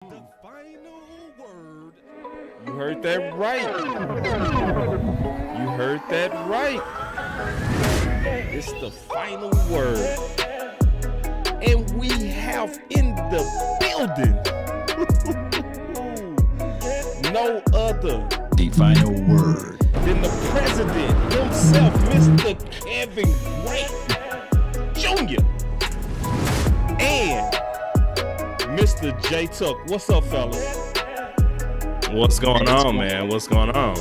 The final word. You heard that right. You heard that right. It's the final word. And we have in the building no other the final word than the president himself, Mr. Kevin Grant Jr. and Mr. J Tuck. What's up, fellas? What's going on, man? What's going on?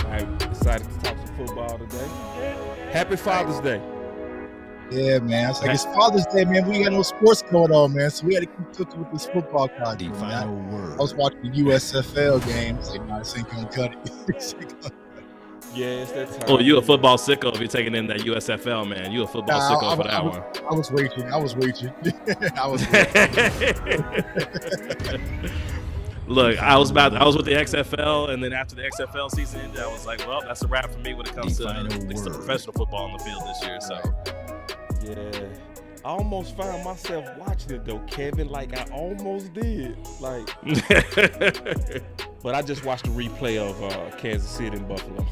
I decided to talk some football today. Happy Father's Day. Yeah, man. It's like it's Father's Day, man. We ain't got no sports going on, man. So we had to keep cooking with this football content. the final word. I was watching the USFL game. It's like, nah, this ain't gonna cut it. Yeah, it's that time. Oh, you a football sicko if you're taking in that USFL, man. You a football sicko for that one. I was waiting. I was waiting. Look, I was with the XFL, and then after the XFL season ended, I was like, well, that's a wrap for me when it comes to at least the professional football on the field this year. So, yeah, I almost found myself watching it though, Kevin. Like I almost did. Like, but I just watched the replay of Kansas City and Buffalo.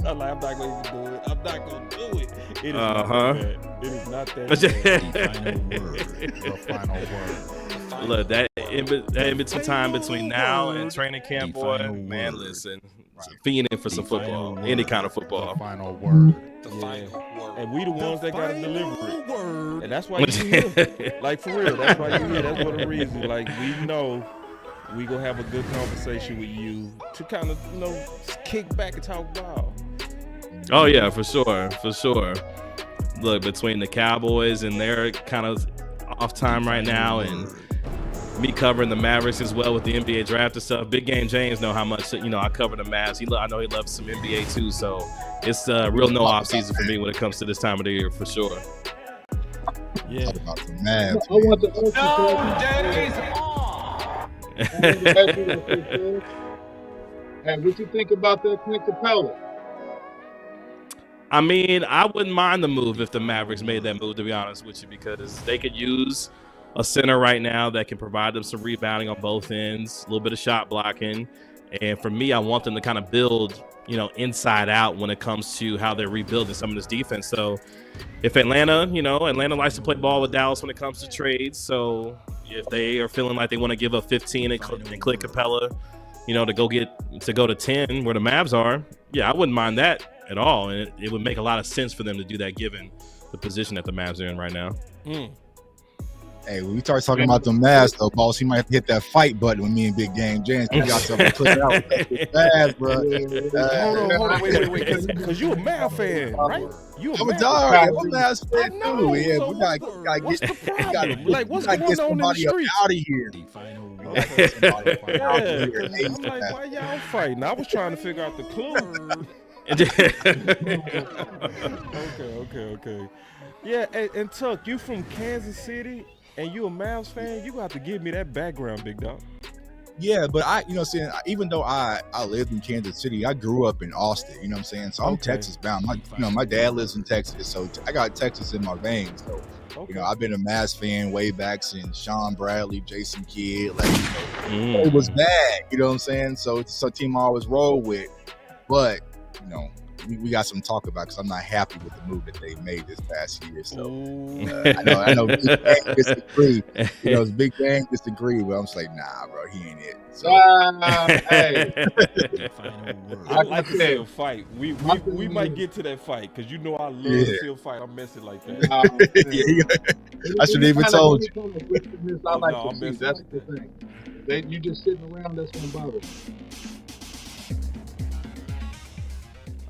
I'm like, I'm not going to do it. I'm not going to do it. It is not that bad. It is not that bad. The final word. Look, that in between time between now and training camp, boy, man, listen, fiending for some football, any kind of football. The final word. The final word. And we the ones that got to deliver it. And that's why you here. Like, for real, that's why you here. That's one of the reasons. Like, we know we gonna have a good conversation with you to kind of, kick back and talk ball. Oh yeah, for sure. Look, between the Cowboys and their kind of off time right now, and me covering the Mavericks as well with the NBA draft and stuff. Big Game James know how much I cover the Mavs. I know he loves some NBA too, so it's real no off season for me when it comes to this time of the year for sure. Yeah, about the Mavs. I want to and what you think about that Clint Capella? I mean, I wouldn't mind the move if the Mavericks made that move, to be honest with you, because they could use a center right now that can provide them some rebounding on both ends, a little bit of shot blocking. And for me, I want them to kind of build, inside out when it comes to how they're rebuilding some of this defense. So if Atlanta likes to play ball with Dallas when it comes to trades. So if they are feeling like they want to give up 15 and Clint Capella, to go to 10 where the Mavs are, yeah, I wouldn't mind that at all. And it would make a lot of sense for them to do that given the position that the Mavs are in right now. Hey, when we start talking about the Mavs, though, boss, he might have to hit that fight button with me and Big Game James. We got something to put it out. It's bad, bro. Hold on, wait. Because you a Mavs fan, right? I'm a dog. I'm a Mavs fan, too. Yeah, so we got to get what's going on in the street? Out of here. The final word. I'm like, why y'all fighting? I was trying to figure out the clue. Okay. Yeah, and Tuck, you from Kansas City and you a Mavs fan, you got to give me that background, big dog. Yeah, but even though I lived in Kansas City, I grew up in Austin, you know what I'm saying? So I'm Texas bound. My dad lives in Texas, so I got Texas in my veins. So, I've been a Mavs fan way back since Sean Bradley, Jason Kidd, it was bad, you know what I'm saying? So it's a team I always roll with, but, we got some talk about because I'm not happy with the move that they made this past year. So I know Big Bang disagree. Big Bang disagree, but I'm just like, nah, bro, he ain't it. So Hey, I like to see a fight. We might get to that fight because I love to see a fight. I'm messing like that. I should have even told you. I like to see. That's the thing. You just sitting around, that's gonna bother.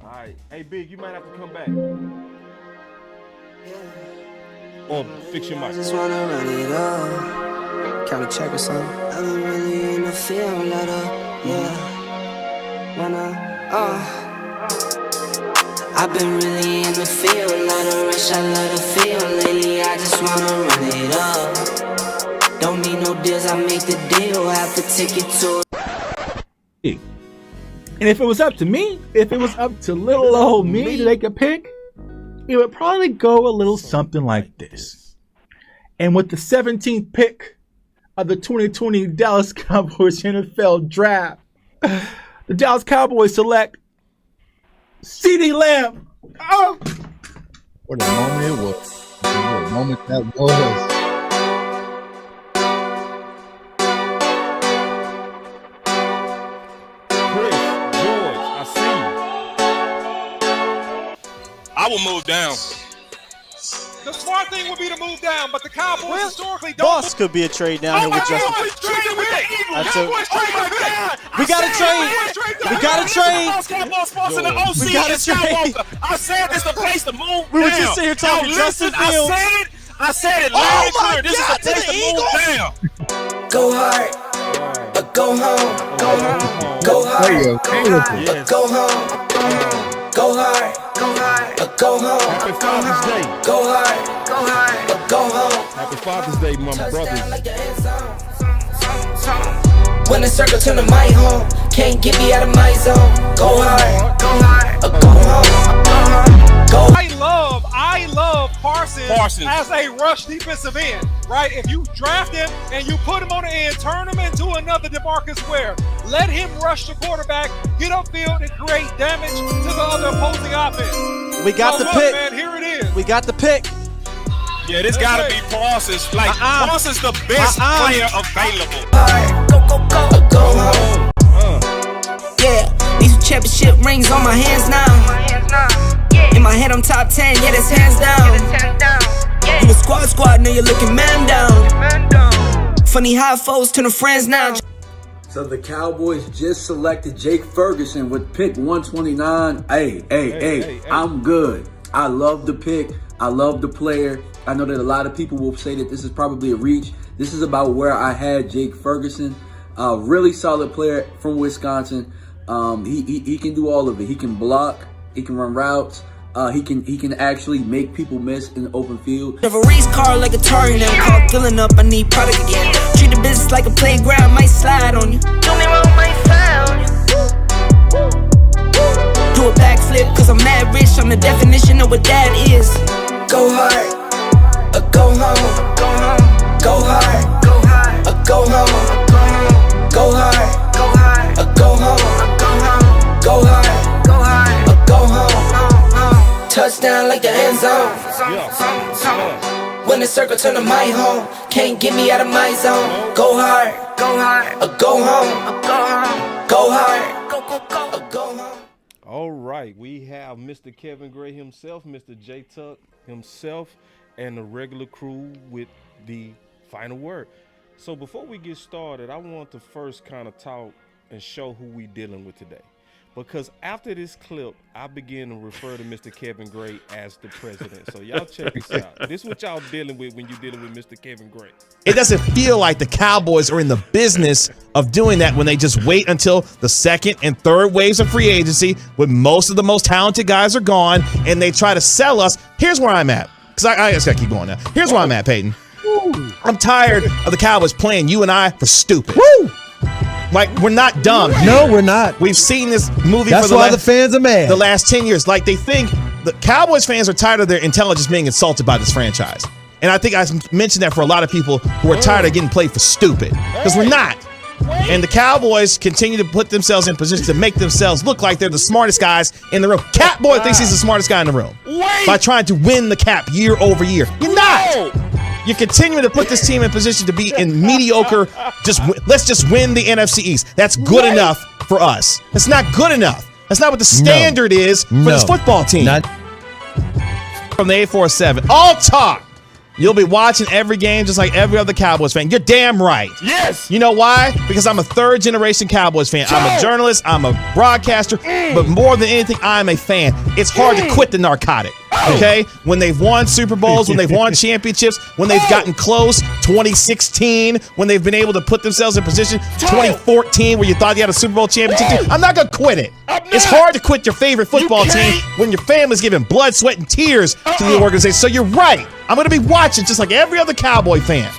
All right. Hey, Big, you might have to come back. Or fix your mic. I just wanna run it up. Count a check or something. I've been really in the field, let up. Yeah. I've been really in the field, let her rush, I let her feel. Lately, I just wanna run it up. Don't need no deals, I make the deal. Have to take it to. And if it was up to me, if it was up to little old me to take a pick, it would probably go a little something like this. And with the 17th pick of the 2020 Dallas Cowboys NFL Draft. The Dallas Cowboys select CeeDee Lamb. Oh. What a moment it was. What a moment that was. Chris, George, I see I will move down. The smart thing would be to move down, but the Cowboys historically don't. Boss could be a trade down here with Justin. We got to trade. We got to trade. We got to trade. I said this is the place to move We were down. just sitting here talking Justin Fields. I said it Oh loud and my clear. This is God, the place to the to move down. Go hard, or go home. Go home. Go hard, Yes. go home. Go hard, or go home. Happy Father's Day. Go hard, or go home. Happy Father's Day, my brothers. When the circle turn to my home, can't get me out of my zone. Go hard, or go home. Go. I love Parsons as a rush defensive end, right? If you draft him and you put him on the end, turn him into another DeMarcus Ware. Let him rush the quarterback, get upfield, and create damage to the other opposing offense. We got the look, pick. man, here it is. We got the pick. Yeah, this gotta be Parsons. Like, Parsons the best player available. Go home. Yeah, these championship rings on my hands now. In my head, I'm top 10, yeah, that's hands down. You a squad, now you're looking man down. Funny how foes turn to friends now. So the Cowboys just selected Jake Ferguson with pick 129. Hey, I'm good. I love the pick. I love the player. I know that a lot of people will say that this is probably a reach. This is about where I had Jake Ferguson. Really solid player from Wisconsin. He can do all of it. He can block. He can run routes. He can actually make people miss in the open field. Have a race car like a Atari now. Call filling up, I need product again. Treat the business like a playground, might slide on you. Do me wrong, might slide on you. Do a backflip, cause I'm mad rich. I'm the definition of what that is. Go hard, or go home. Go hard, or go home. Go hard, or go home. Go hard, or go home. Touchdown like the end zone. When the circle turn to my home, can't get me out of my zone. Go hard, or go home. Go hard, or go home. All right, we have Mr. Kevin Gray himself, Mr. J Tuck himself, and the regular crew with the final word. So before we get started, I want to first kind of talk and show who we dealing with today. Because after this clip, I begin to refer to Mr. Kevin Gray as the president. So y'all check this out. This is what y'all dealing with when you're dealing with Mr. Kevin Gray. It doesn't feel like the Cowboys are in the business of doing that when they just wait until the second and third waves of free agency when most of the most talented guys are gone and they try to sell us. Here's where I'm at. Because I just got to keep going now. Here's where I'm at, Peyton. I'm tired of the Cowboys playing you and I for stupid. Woo! Like, we're not dumb. No, we're not. We've seen this movie That's for the why the fans are mad. The last 10 years. Like, they think the Cowboys fans are tired of their intelligence being insulted by this franchise. And I think I mentioned that for a lot of people who are tired of getting played for stupid. Because we're not. And the Cowboys continue to put themselves in position to make themselves look like they're the smartest guys in the room. Catboy thinks he's the smartest guy in the room. By trying to win the cap year over year. You're not. You're continuing to put this team in position to be in mediocre. Let's just win the NFC East. That's good enough for us. That's not good enough. That's not what the standard is for this football team. From the 847, all talk. You'll be watching every game just like every other Cowboys fan. You're damn right. Yes. You know why? Because I'm a third-generation Cowboys fan. I'm a journalist. I'm a broadcaster. But more than anything, I'm a fan. It's hard to quit the narcotic. Okay? When they've won Super Bowls, when they've won championships, when they've gotten close, 2016, when they've been able to put themselves in position, 2014, where you thought you had a Super Bowl championship team. I'm not going to quit it. It's hard to quit your favorite football team when your family's giving blood, sweat, and tears to the organization. So you're right. I'm going to be watching just like every other Cowboy fan.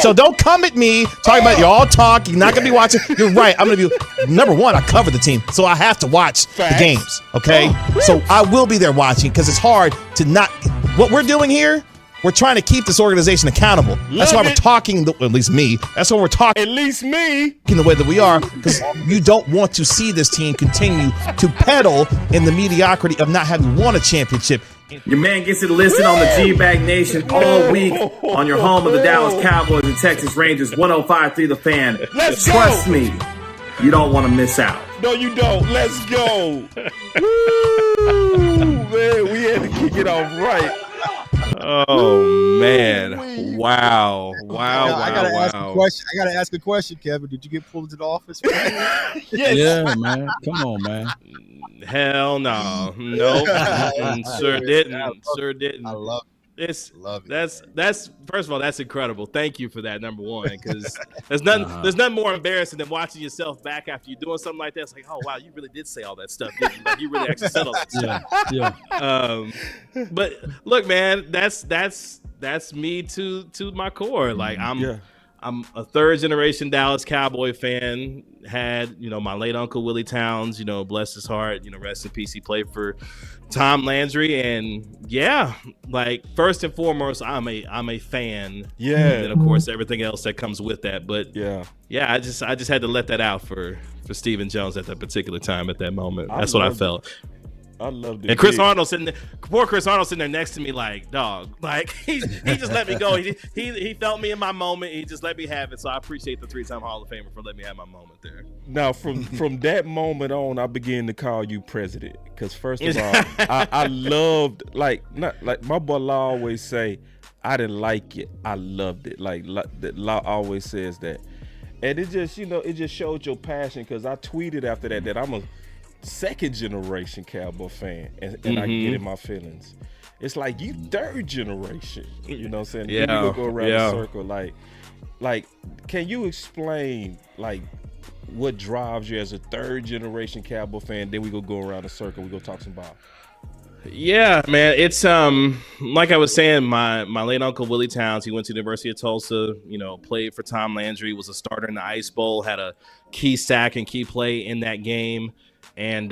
So don't come at me talking about you all talk. You're not going to be watching. You're right. I'm going to be, number one, I cover the team, so I have to watch the games, okay? So I will be there watching because it's hard to not. What we're doing here We're trying to keep this organization accountable. That's why we're talking, at least me. That's why we're talking. At least me. In the way that we are, because you don't want to see this team continue to pedal in the mediocrity of not having won a championship. Your man gets it listed on the G-Bag Nation all week on your home of the Dallas Cowboys and Texas Rangers, 105.3 The Fan. Let's Trust me, you don't want to miss out. No, you don't. Let's go. Woo, man, we had to kick it off right. Oh man! Wow! I gotta ask a question, Kevin. Did you get pulled into the office? Yes. Yeah, man. Come on, man. Hell no! Nope. Sure didn't. I love it. That's first of all, that's incredible. Thank you for that, number one, because there's nothing more embarrassing than watching yourself back after you're doing something like that. It's like, oh wow, you really did say all that stuff, didn't you? Like, you really actually said all that stuff. Yeah. But look, man, that's me to my core. Like I'm a third generation Dallas Cowboy fan. Had, my late uncle Willie Towns, bless his heart, rest in peace. He played for Tom Landry, and like first and foremost, I'm a fan. Yeah. And then of course everything else that comes with that. But I just had to let that out for Stephen Jones at that particular time, at that moment. That's what I felt. I loved it. And Chris Arnold poor Chris Arnold sitting there next to me like, dog, like he just let me go. He felt me in my moment. He just let me have it. So I appreciate the 3-time Hall of Famer for letting me have my moment there. Now, from that moment on, I began to call you president, because first of all, I loved, like my boy Law always say, I didn't like it, I loved it. Like Law always says that, and it just it just showed your passion, because I tweeted after that I'm a second generation Cowboy fan, and I get in my feelings. It's like you third generation, you know what I'm saying? Yeah. Then we go around the circle. Like, can you explain like what drives you as a third generation Cowboy fan? Then we go around the circle. We go talk some ball. Yeah, man. It's like I was saying, my late uncle Willie Towns, he went to the University of Tulsa, played for Tom Landry, was a starter in the Ice Bowl, had a key sack and key play in that game. And,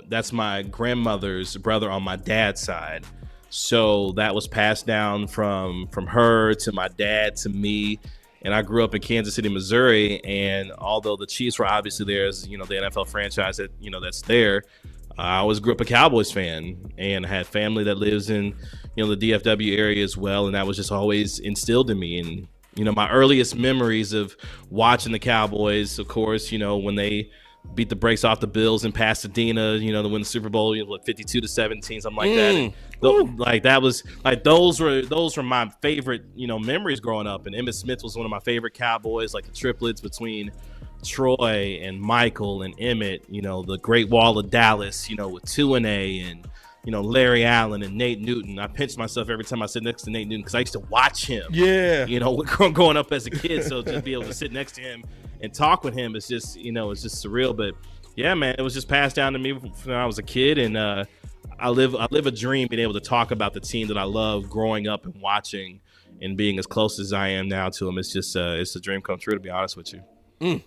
that's my grandmother's brother on my dad's side. So that was passed down from her to my dad to me. And I grew up in Kansas City, Missouri. And although the Chiefs were obviously there as, the NFL franchise that, that's there, I always grew up a Cowboys fan and had family that lives in, the DFW area as well. And that was just always instilled in me. And, my earliest memories of watching the Cowboys, of course, when they beat the brakes off the Bills in Pasadena, to win the Super Bowl, 52-17, something like that. And like that was like those were my favorite, memories growing up. And Emmitt Smith was one of my favorite Cowboys, like the triplets between Troy and Michael and Emmitt. The Great Wall of Dallas, with 2-A and Larry Allen and Nate Newton. I pinched myself every time I sit next to Nate Newton, because I used to watch him. Yeah. Growing up as a kid, so just be able to sit next to him and talk with him is just, it's just surreal. But yeah, man, it was just passed down to me when I was a kid, and I live a dream being able to talk about the team that I love growing up and watching and being as close as I am now to them. It's just it's a dream come true, to be honest with you.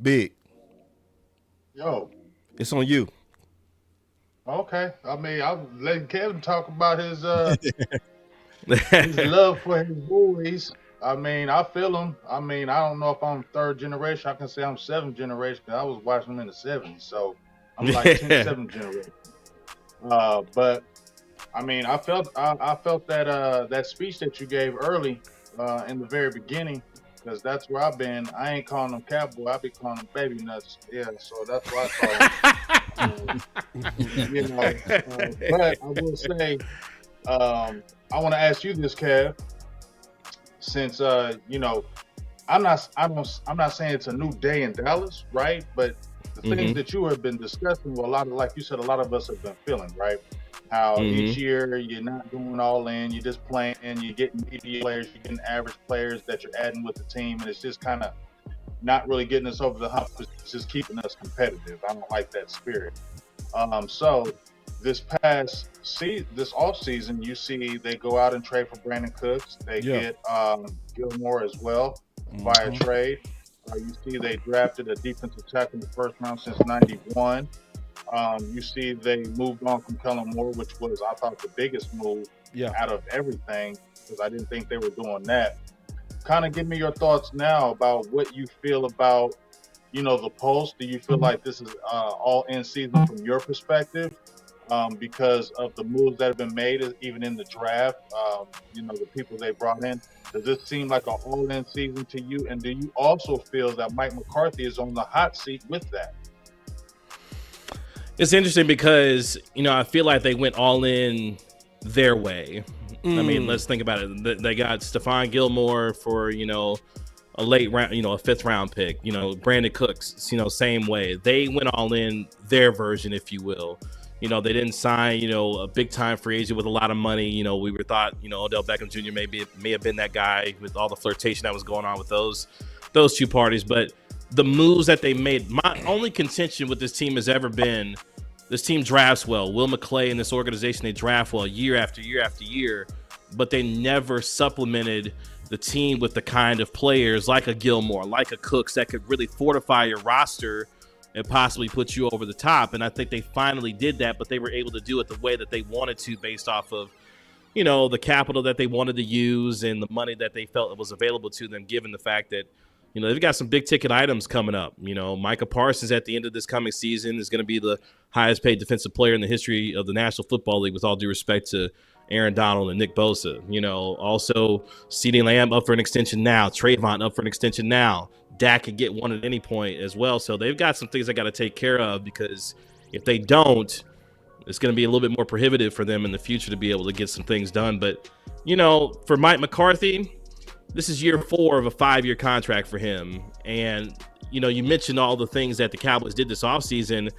Big. Yo. It's on you. Okay. I mean, I'm letting Kevin talk about his his love for his boys. I mean, I feel him. I mean, I don't know if I'm third generation. I can say I'm seventh generation, because I was watching them in the 70s. So I'm like 7th generation. But I mean, I felt that speech that you gave early in the very beginning, because that's where I've been. I ain't calling them Cowboy. I be calling them baby nuts. Yeah, so that's what I call them. But I will say, I want to ask you this, Kev. Since I'm not saying it's a new day in Dallas, right? But the things that you have been discussing, well, a lot of, like you said, a lot of us have been feeling, right? How each year you're not going all in, you're just playing, you're getting mediocre players, you're getting average players that you're adding with the team, and it's just kind of not really getting us over the hump. It's just keeping us competitive. I don't like that spirit. So this off season, you see they go out and trade for Brandon Cooks. They get Gilmore as well via trade. You see they drafted a defensive tackle in the first round since '91. You see, they moved on from Kellen Moore, which was, I thought, the biggest move out of everything, because I didn't think they were doing that. Kind of give me your thoughts now about what you feel about, the Pulse. Do you feel like this is all in season from your perspective because of the moves that have been made, even in the draft, the people they brought in? Does this seem like an all-in season to you? And do you also feel that Mike McCarthy is on the hot seat with that? It's interesting because, I feel like they went all in their way. I mean, let's think about it. They got Stephon Gilmore for, a late round, a 5th round pick, Brandon Cooks, same way. They went all in their version, if you will. They didn't sign, a big time free agent with a lot of money. We were thought, Odell Beckham Jr. may have been that guy with all the flirtation that was going on with those two parties. But the moves that they made, my only contention with this team has ever been, this team drafts well. Will McClay and this organization, they draft well year after year after year, but they never supplemented the team with the kind of players like a Gilmore, like a Cooks that could really fortify your roster and possibly put you over the top. And I think they finally did that, but they were able to do it the way that they wanted to based off of, the capital that they wanted to use and the money that they felt was available to them, given the fact that, they've got some big ticket items coming up. Micah Parsons at the end of this coming season is going to be the highest paid defensive player in the history of the National Football League, with all due respect to Aaron Donald and Nick Bosa. Also CeeDee Lamb up for an extension now. Trayvon up for an extension now. Dak could get one at any point as well. So they've got some things they got to take care of, because if they don't, it's going to be a little bit more prohibitive for them in the future to be able to get some things done. But, for Mike McCarthy, this is year 4 of a 5-year contract for him. And, you mentioned all the things that the Cowboys did this offseason.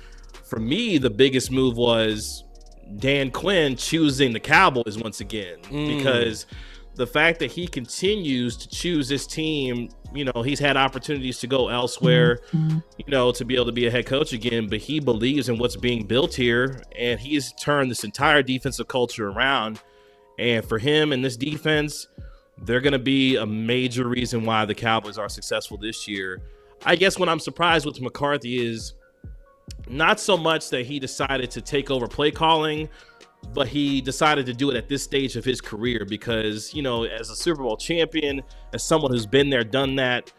For me, the biggest move was Dan Quinn choosing the Cowboys once again, because the fact that he continues to choose this team, he's had opportunities to go elsewhere, to be able to be a head coach again, but he believes in what's being built here, and he's turned this entire defensive culture around. And for him and this defense, they're going to be a major reason why the Cowboys are successful this year. I guess what I'm surprised with McCarthy is not so much that he decided to take over play calling, but he decided to do it at this stage of his career because, as a Super Bowl champion, as someone who's been there, done that,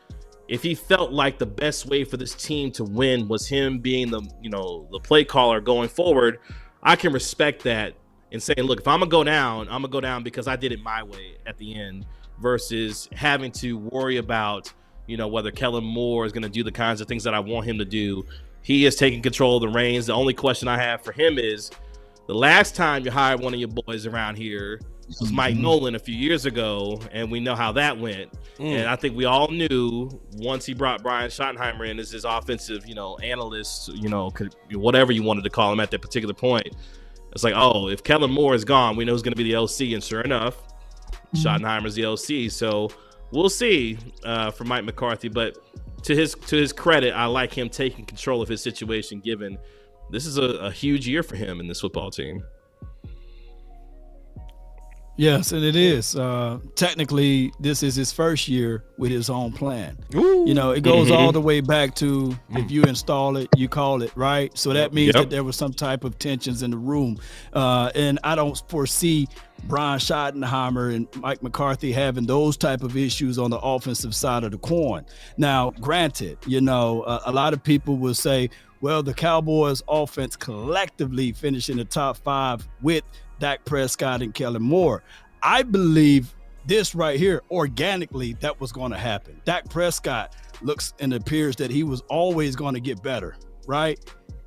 if he felt like the best way for this team to win was him being the play caller going forward, I can respect that and saying, look, if I'm going to go down because I did it my way at the end, versus having to worry about, whether Kellen Moore is going to do the kinds of things that I want him to do. He is taking control of the reins. The only question I have for him is, the last time you hired one of your boys around here was Mike Nolan a few years ago, and we know how that went. And I think we all knew once he brought Brian Schottenheimer in as his offensive, analyst, whatever you wanted to call him at that particular point. It's like, oh, if Kellen Moore is gone, we know who's going to be the OC. And sure enough, Schottenheimer's the OC. So we'll see for Mike McCarthy. But to his credit, I like him taking control of his situation, given this is a huge year for him in this football team. Yes, and it is. Technically, this is his first year with his own plan. It goes all the way back to if you install it, you call it, right? So that means that there was some type of tensions in the room. And I don't foresee Brian Schottenheimer and Mike McCarthy having those type of issues on the offensive side of the coin. Now, granted, a lot of people will say, well, the Cowboys offense collectively finished in the top 5 with Dak Prescott and Kellen Moore. I believe this right here, organically, that was going to happen. Dak Prescott looks and appears that he was always going to get better, right?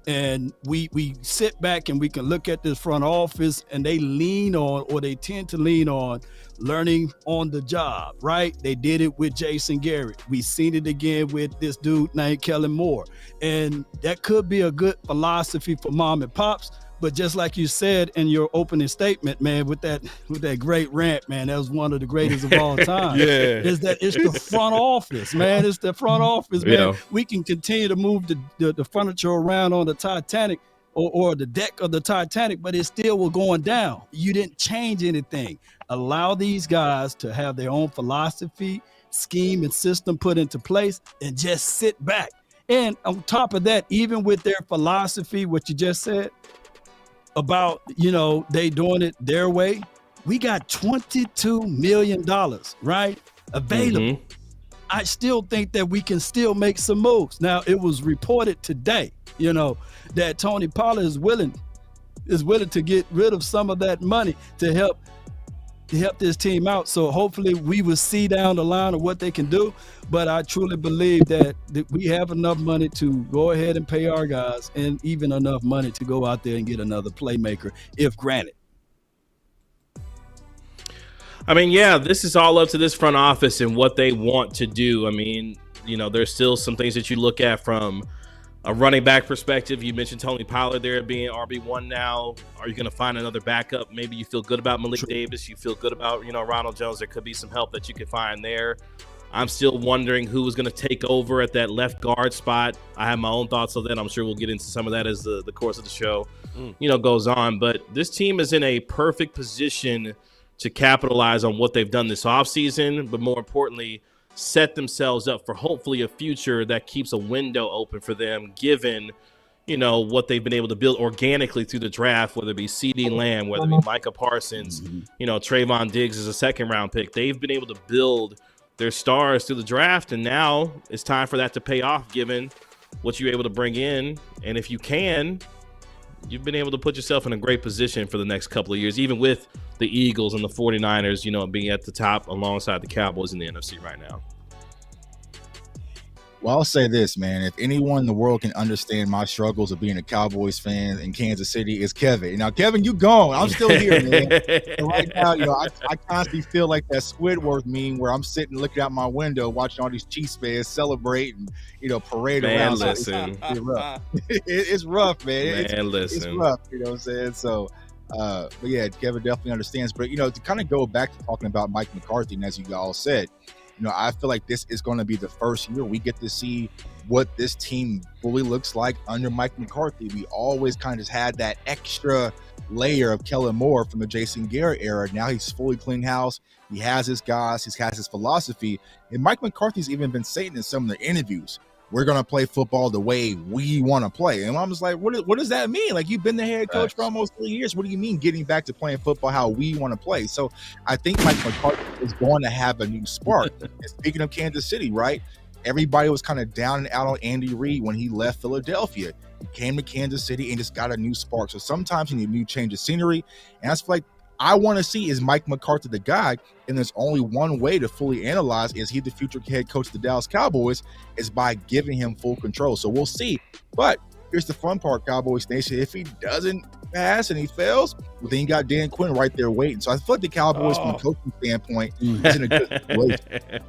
And we sit back and we can look at this front office, and they tend to lean on learning on the job, right? They did it with Jason Garrett. We seen it again with this dude named Kellen Moore. And that could be a good philosophy for mom and pops. But just like you said in your opening statement, man, with that great rant, man, that was one of the greatest of all time. It's the front office, man. It's the front office, man. We can continue to move the furniture around on the Titanic or the deck of the Titanic, but it still was going down. You didn't change anything. Allow these guys to have their own philosophy, scheme, and system put into place, and just sit back And on top of that, even with their philosophy, what you just said about, they doing it their way, we got $22 million, right? Available. I still think that we can still make some moves. Now, it was reported today, that Tony Pollard is willing to get rid of some of that money to help this team out. So hopefully we will see down the line of what they can do. But I truly believe that we have enough money to go ahead and pay our guys, and even enough money to go out there and get another playmaker, if granted. I mean, yeah, this is all up to this front office and what they want to do. I mean, there's still some things that you look at from a running back perspective. You mentioned Tony Pollard there being RB1 now. Are you going to find another backup? Maybe you feel good about Malik Davis. You feel good about, Ronald Jones. There could be some help that you could find there. I'm still wondering who is going to take over at that left guard spot. I have my own thoughts on that. I'm sure we'll get into some of that as the course of the show, goes on. But this team is in a perfect position to capitalize on what they've done this offseason, but more importantly, set themselves up for hopefully a future that keeps a window open for them, given, what they've been able to build organically through the draft, whether it be CeeDee Lamb, whether it be Micah Parsons, Trayvon Diggs is a second-round pick. They've been able to build their stars through the draft, and now it's time for that to pay off, given what you're able to bring in. And if you can, you've been able to put yourself in a great position for the next couple of years, even with the Eagles and the 49ers, being at the top alongside the Cowboys in the NFC right now. Well, I'll say this, man. If anyone in the world can understand my struggles of being a Cowboys fan in Kansas City, it's Kevin. Now, Kevin, you gone. I'm still here, man. And right now, I constantly feel like that Squidward meme where I'm sitting looking out my window watching all these Chiefs fans celebrate and, parade around. Listen. It's rough. It's rough, man. It's rough, you know what I'm saying? So, but yeah, Kevin definitely understands. But, to kind of go back to talking about Mike McCarthy, and as you all said, I feel like this is going to be the first year we get to see what this team fully looks like under Mike McCarthy. We always kind of had that extra layer of Kellen Moore from the Jason Garrett era. Now he's fully clean house. He has his guys. He has his philosophy. And Mike McCarthy's even been saying in some of the interviews, we're going to play football the way we want to play. And I'm just like, what does that mean? Like, you've been the head coach for almost 3 years. What do you mean getting back to playing football how we want to play? So I think Mike McCarthy is going to have a new spark. And speaking of Kansas City, right? Everybody was kind of down and out on Andy Reid when he left Philadelphia. He came to Kansas City and just got a new spark. So sometimes you need a new change of scenery. And that's like, I want to see, is Mike McCarthy the guy? And there's only one way to fully analyze, is he the future head coach of the Dallas Cowboys, is by giving him full control. So we'll see. But here's the fun part, Cowboys Nation. If he doesn't pass and he fails, well, then you got Dan Quinn right there waiting. So I feel like the Cowboys, from a coaching standpoint, is in a good situation.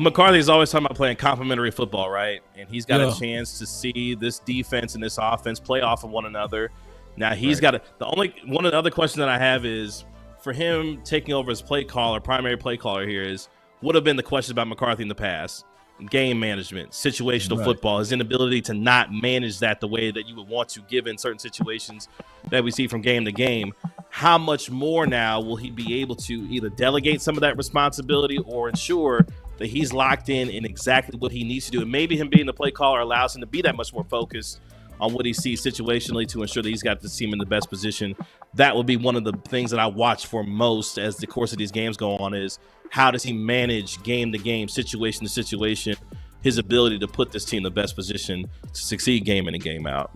McCarthy's always talking about playing complementary football, right? And he's got a chance to see this defense and this offense play off of one another. Now he's got one of the other questions that I have is, for him taking over as primary play caller here, is would have been the questions about McCarthy in the past: game management, situational football, his inability to not manage that the way that you would want to, given certain situations that we see from game to game. How much more now will he be able to either delegate some of that responsibility or ensure that he's locked in exactly what he needs to do? And maybe him being the play caller allows him to be that much more focused on what he sees situationally to ensure that he's got the team in the best position. That would be one of the things that I watch for most as the course of these games go on, is how does he manage game to game, situation to situation, his ability to put this team in the best position to succeed game in and game out.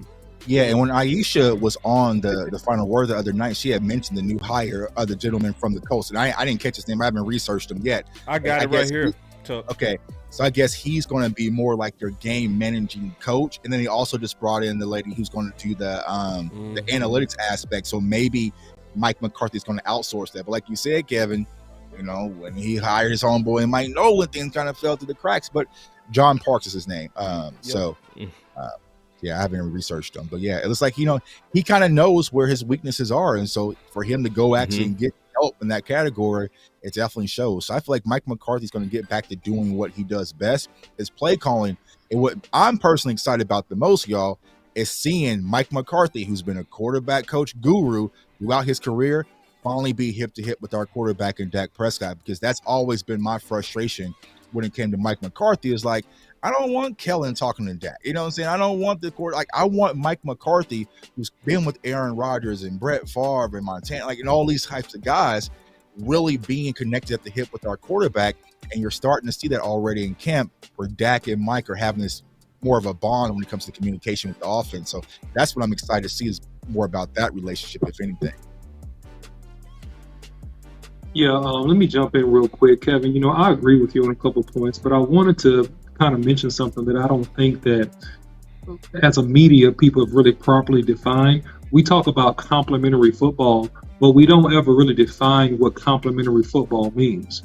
Yeah, and when Aisha was on the Final Word the other night, she had mentioned the new hire of the gentleman from the coast. And I didn't catch his name. I haven't researched him yet. I got it right here. Okay. So I guess he's going to be more like your game managing coach. And then he also just brought in the lady who's going to do the analytics aspect. So maybe Mike McCarthy's going to outsource that. But like you said, Kevin, when he hired his homeboy, and might know when things kind of fell through the cracks. But John Parks is his name. Yeah, I haven't researched him. But yeah, it looks like, he kind of knows where his weaknesses are. And so for him to go actually and get help in that category, it definitely shows. So I feel like Mike McCarthy's going to get back to doing what he does best, is play calling. And what I'm personally excited about the most, y'all, is seeing Mike McCarthy, who's been a quarterback coach guru throughout his career, finally be hip to hip with our quarterback in Dak Prescott, because that's always been my frustration when it came to Mike McCarthy, is like, I don't want Kellen talking to Dak. You know what I'm saying? I don't want the court. Like, I want Mike McCarthy, who's been with Aaron Rodgers and Brett Favre and Montana, like, and all these types of guys, really being connected at the hip with our quarterback. And you're starting to see that already in camp, where Dak and Mike are having this more of a bond when it comes to communication with the offense. So that's what I'm excited to see, is more about that relationship, if anything. Yeah, let me jump in real quick, Kevin. You know, I agree with you on a couple points, but I wanted to kind of mention something that I don't think that as a media people have really properly defined. We talk about complementary football, but we don't ever really define what complementary football means.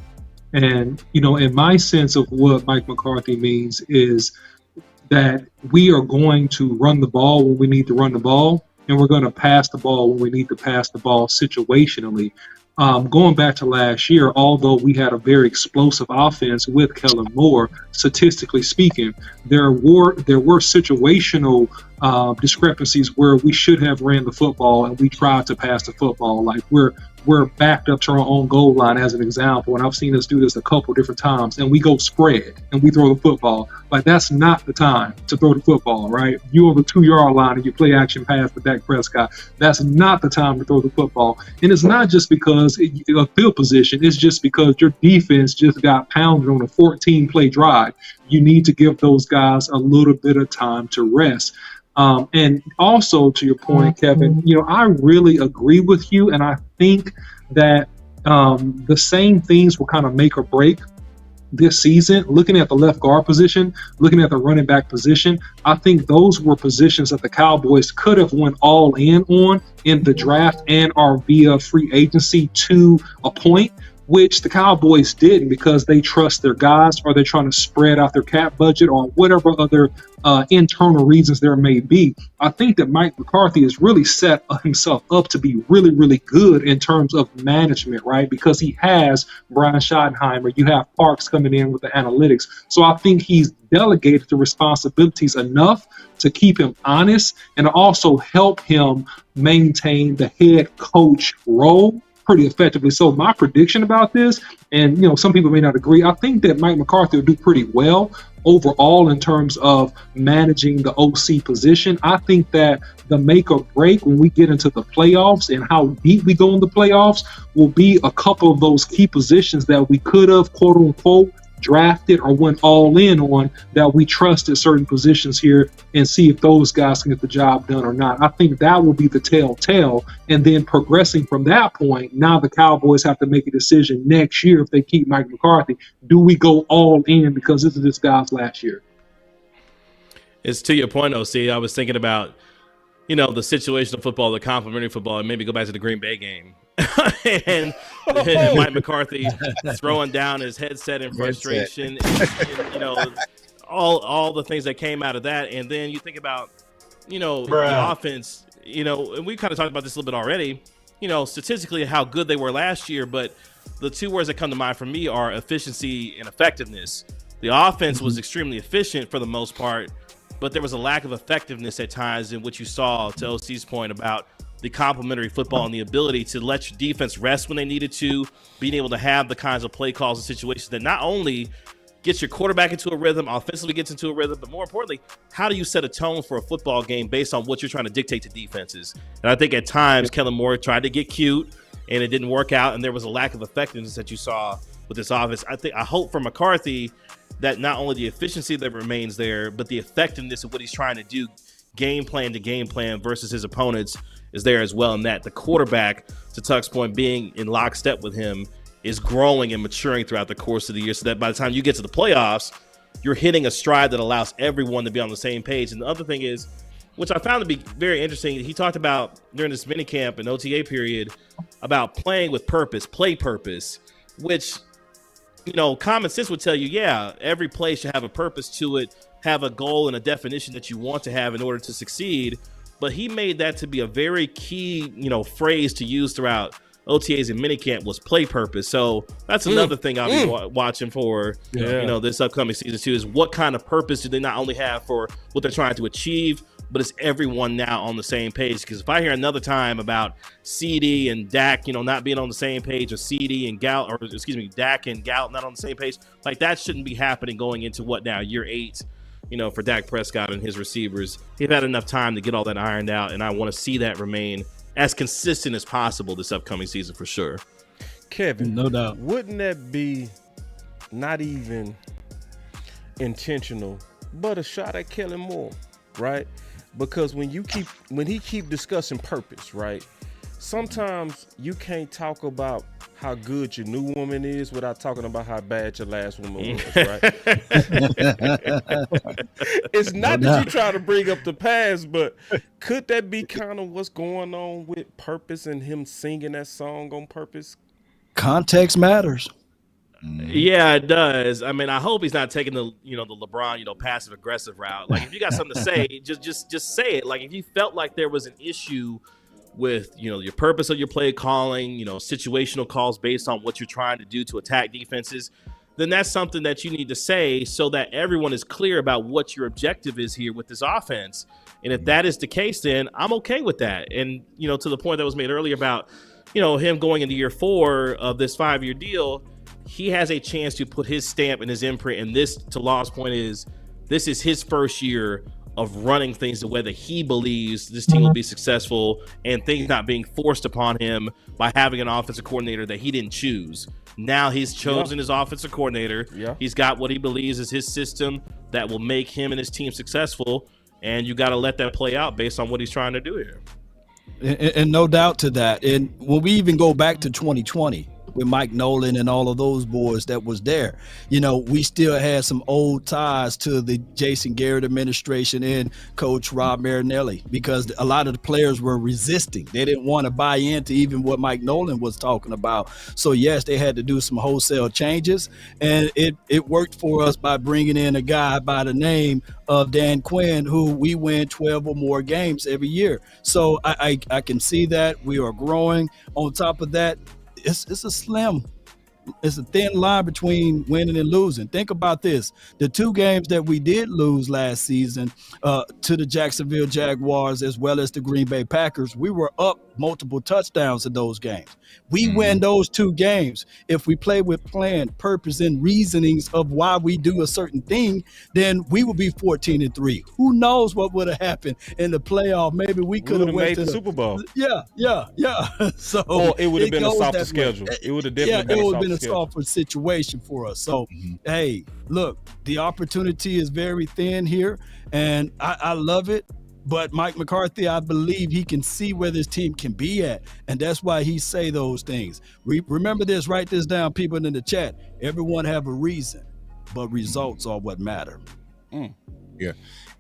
And, you know, in my sense of what Mike McCarthy means is that we are going to run the ball when we need to run the ball, and we're going to pass the ball when we need to pass the ball situationally. Going back to last year, although we had a very explosive offense with Kellen Moore, statistically speaking, there were situational discrepancies where we should have ran the football and we tried to pass the football. Like we're backed up to our own goal line, as an example, and I've seen us do this a couple different times, and we go spread and we throw the football. Like, that's not the time to throw the football, right? You're on the 2-yard line and you play action pass with Dak Prescott. That's not the time to throw the football. And it's not just because of field position. It's just because your defense just got pounded on a 14-play drive. You need to give those guys a little bit of time to rest. And also, to your point, Kevin, you know, I really agree with you, and I think that the same things will kind of make or break this season. Looking at the left guard position, looking at the running back position, I think those were positions that the Cowboys could have went all in on in the draft and are via free agency to a point, which the Cowboys didn't, because they trust their guys, or they're trying to spread out their cap budget, or whatever other internal reasons there may be. I think that Mike McCarthy has really set himself up to be really, really good in terms of management, right? Because he has Brian Schottenheimer, you have Parks coming in with the analytics. So I think he's delegated the responsibilities enough to keep him honest and also help him maintain the head coach role pretty effectively. So my prediction about this, and you know, some people may not agree, I think that Mike McCarthy will do pretty well overall in terms of managing the OC position. I think that the make or break when we get into the playoffs and how deep we go in the playoffs will be a couple of those key positions that we could have, quote unquote, drafted or went all in on, that we trusted certain positions here, and see if those guys can get the job done or not. I think that will be the telltale. And then progressing from that point, now the Cowboys have to make a decision next year if they keep Mike McCarthy. Do we go all in because this is this guy's last year? It's to your point, OC. I was thinking about, you know, the situational football, the complementary football, and maybe go back to the Green Bay game. and Mike McCarthy throwing down his headset in frustration, and, you know, all the things that came out of that. And then you think about, you know, the offense, you know, and we kind of talked about this a little bit already, you know, statistically how good they were last year, but the two words that come to mind for me are efficiency and effectiveness. The offense was extremely efficient for the most part, but there was a lack of effectiveness at times in what you saw, to OC's point about the complementary football and the ability to let your defense rest when they needed to, being able to have the kinds of play calls and situations that not only gets your quarterback into a rhythm, offensively gets into a rhythm, but more importantly, how do you set a tone for a football game based on what you're trying to dictate to defenses? And I think at times Kellen Moore tried to get cute and it didn't work out, and there was a lack of effectiveness that you saw with this offense. I hope for McCarthy that not only the efficiency that remains there, but the effectiveness of what he's trying to do, game plan to game plan versus his opponents, is there as well, and that the quarterback, to Tuck's point, being in lockstep with him, is growing and maturing throughout the course of the year, so that by the time you get to the playoffs, you're hitting a stride that allows everyone to be on the same page. And the other thing is, which I found to be very interesting, he talked about during this minicamp and OTA period about playing with purpose, play purpose, which, you know, common sense would tell you, yeah, every play should have a purpose to it, have a goal and a definition that you want to have in order to succeed. But he made that to be a very key, you know, phrase to use throughout OTAs and minicamp, was play purpose. So that's another thing I'll be watching for, you know, this upcoming season too, is what kind of purpose do they not only have for what they're trying to achieve, but it's everyone now on the same page. Because if I hear another time about CD and Dak, not being on the same page, or CD and Dak and Gallup not on the same page, like that shouldn't be happening going into what now, year 8, for Dak Prescott and his receivers. They've had enough time to get all that ironed out, and I want to see that remain as consistent as possible this upcoming season for sure. Kevin, no doubt. Wouldn't that be not even intentional, but a shot at Kellen Moore, right? Because when he keep discussing purpose, right? Sometimes you can't talk about how good your new woman is without talking about how bad your last woman was, right? It's not that you try to bring up the past, but could that be kind of what's going on with purpose and him singing that song on purpose? Context matters. Yeah, it does. I mean, I hope he's not taking the the LeBron passive aggressive route. Like, if you got something to say, just say it. Like, if you felt like there was an issue with your purpose of your play calling, situational calls based on what you're trying to do to attack defenses, then that's something that you need to say so that everyone is clear about what your objective is here with this offense. And if that is the case, then I'm okay with that. And to the point that was made earlier about him going into year 4 of this 5-year deal, he has a chance to put his stamp and his imprint. And this, to Law's point, this is his first year of running things the way that he believes this team will be successful, and things not being forced upon him by having an offensive coordinator that he didn't choose. Now he's chosen his offensive coordinator. Yeah. He's got what he believes is his system that will make him and his team successful, and you got to let that play out based on what he's trying to do here. And no doubt to that. And when we even go back to 2020, with Mike Nolan and all of those boys that was there, we still had some old ties to the Jason Garrett administration and Coach Rob Marinelli, because a lot of the players were resisting. They didn't want to buy into even what Mike Nolan was talking about. So yes, they had to do some wholesale changes, and it worked for us by bringing in a guy by the name of Dan Quinn, who we win 12 or more games every year. So I can see that we are growing. On top of that, it's a thin line between winning and losing. Think about this. The 2 games that we did lose last season to the Jacksonville Jaguars as well as the Green Bay Packers, we were up multiple touchdowns in those games. We win those 2 games. If we play with plan, purpose, and reasonings of why we do a certain thing, then we will be 14-3. Who knows what would have happened in the playoff? Maybe we could have went to the Super Bowl. Yeah. So it would have been a softer schedule. It would have definitely been a softer situation for us. So, hey, look, the opportunity is very thin here, and I love it. But Mike McCarthy, I believe he can see where this team can be at, and that's why he say those things. Remember this, write this down, people in the chat. Everyone have a reason, but results are what matter. Yeah.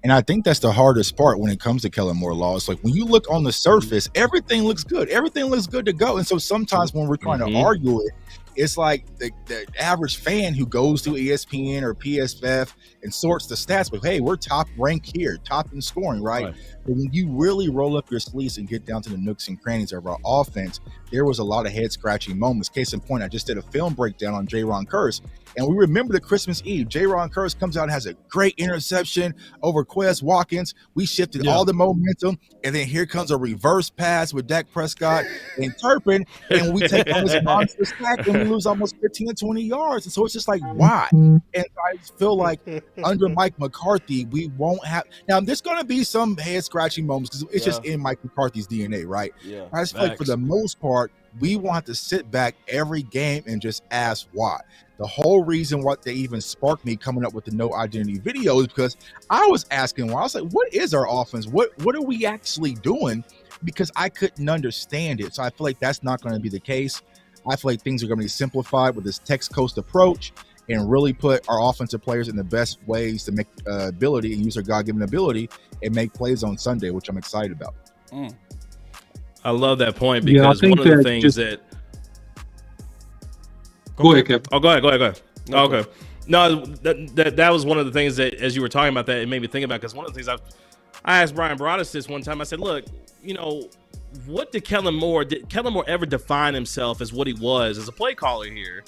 And I think that's the hardest part when it comes to Kellen Moore Law. It's like when you look on the surface, everything looks good. Everything looks good to go. And so sometimes when we're trying to argue it, it's like the average fan who goes to ESPN or PSF and sorts the stats, but hey, we're top ranked here, top in scoring, right? But when you really roll up your sleeves and get down to the nooks and crannies of our offense, there was a lot of head scratching moments. Case in point, I just did a film breakdown on J-Ron Curse, and we remember the Christmas Eve. J-Ron Curse comes out and has a great interception over Quez Watkins. We shifted all the momentum, and then here comes a reverse pass with Dak Prescott and Turpin, and we take on this monster sack and we lose almost 15 to 20 yards. And so it's just like, why? And I feel like under Mike McCarthy, we won't have. Now, there's going to be some head scratching moments because it's just in Mike McCarthy's DNA, right? Yeah. I just feel like for the most part, we want to sit back every game and just ask why. The whole reason what they even sparked me coming up with the no identity video is because I was asking why. I was like, what is our offense? What are we actually doing? Because I couldn't understand it. So I feel like that's not going to be the case. I feel like things are going to be simplified with this text coast approach and really put our offensive players in the best ways to make ability and use their God-given ability and make plays on Sunday, which I'm excited about. I love that point because one of the things that. Go ahead, Kevin. Oh, go ahead. No, okay. No, that was one of the things that, as you were talking about that, it made me think about, because one of the things I asked Brian Broaddus this one time. I said, look, what did Kellen Moore ever define himself as what he was as a play caller here?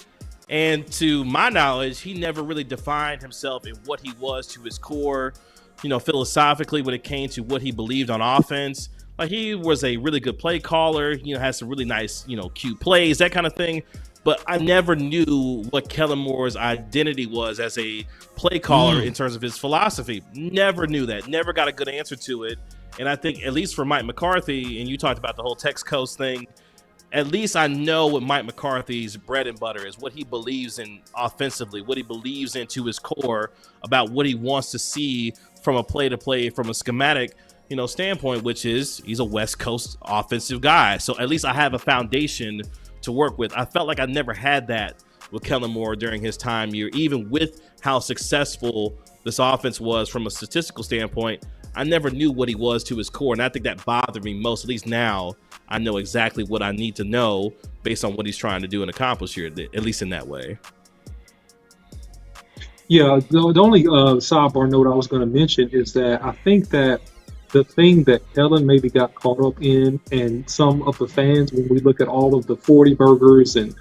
And to my knowledge, he never really defined himself in what he was to his core, philosophically when it came to what he believed on offense. Like, he was a really good play caller, has some really nice, cute plays, that kind of thing. But I never knew what Kellen Moore's identity was as a play caller in terms of his philosophy. Never knew that. Never got a good answer to it. And I think, at least for Mike McCarthy, and you talked about the whole Tex Coast thing, at least I know what Mike McCarthy's bread and butter is, what he believes in offensively, what he believes into his core about what he wants to see from a play-to-play, from a schematic standpoint, which is he's a West Coast offensive guy. So at least I have a foundation to work with. I felt like I never had that with Kellen Moore during his time here, even with how successful this offense was from a statistical standpoint. I never knew what he was to his core, and I think that bothered me most. At least now I know exactly what I need to know based on what he's trying to do and accomplish here, at least in that way. Yeah, the only sidebar note I was going to mention is that I think that the thing that Kellen maybe got caught up in, and some of the fans, when we look at all of the 40 burgers and,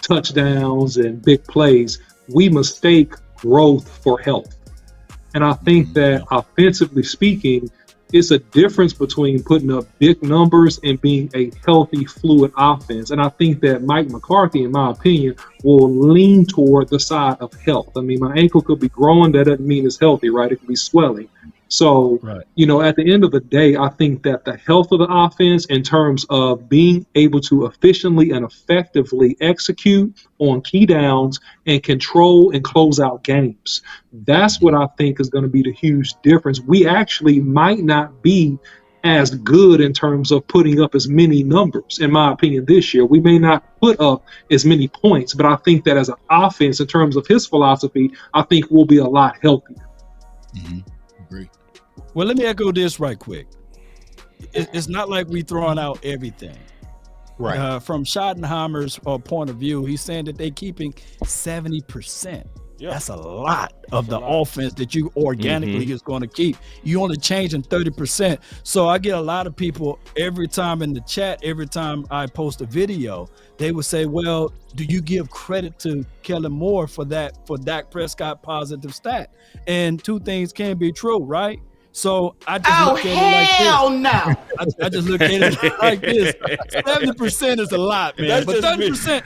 touchdowns and big plays, we mistake growth for health. And I think that offensively speaking, it's a difference between putting up big numbers and being a healthy, fluid offense. And I think that Mike McCarthy, in my opinion, will lean toward the side of health. I mean, my ankle could be growing. That doesn't mean it's healthy, right? It could be swelling. So, at the end of the day, I think that the health of the offense in terms of being able to efficiently and effectively execute on key downs and control and close out games, that's what I think is going to be the huge difference. We actually might not be as good in terms of putting up as many numbers, in my opinion, this year. We may not put up as many points, but I think that as an offense, in terms of his philosophy, I think we'll be a lot healthier. Agree. Well, let me echo this right quick. It's not like we throwing out everything. Right. From Schottenheimer's point of view, he's saying that they're keeping 70%. Yeah. That's a lot of the offense that you organically is going to keep. You only changing 30%. So I get a lot of people every time in the chat, every time I post a video, they would say, well, do you give credit to Kellen Moore for that, for Dak Prescott positive stat? And two things can be true, right? So I just look at it like this. I just look at it like this. 70% is a lot, man. But 30%,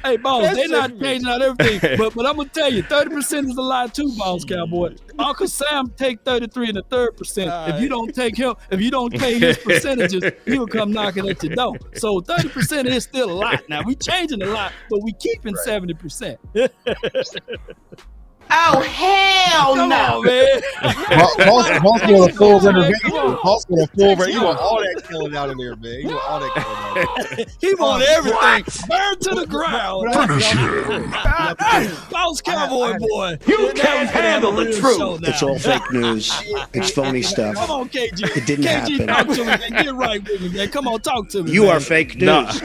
hey, boss, they're not changing out everything. But I'm gonna tell you, 30% is a lot too, boss cowboy. Uncle Sam take 33 and a third percent. If you don't take him, if you don't pay his percentages, he'll come knocking at your door. So 30% is still a lot. Now we changing a lot, but we keeping 70%. Oh, hell Come no. on, man. Boss with a full renovation. Boss with a full renovation. You want all that killing out of there, man. You want all that killing out of there. He want everything. Burn to the ground. Boss cowboy boy. You can't handle the truth. It's all fake news. It's phony stuff. Come on, KG. It didn't KG, happen. talk to me, man. Get right with me, man. Come on, talk to me. You man. are fake news.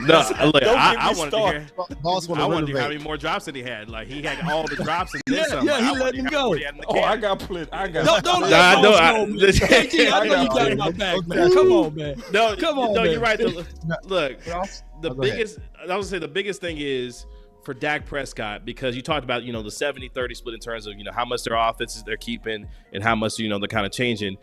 No, look, I wanted to hear. Boss I wanted to hear how many more drops that he had. Like, he had all the drops and then some. Yeah, he let him go. I got plenty. Don't let KG, I know you got my back, man. Come on, man. Come on, no, man. you're right. Look, the biggest. I was gonna say the biggest thing is for Dak Prescott, because you talked about the 70-30 split in terms of how much their offenses they're keeping and how much they're kind of changing.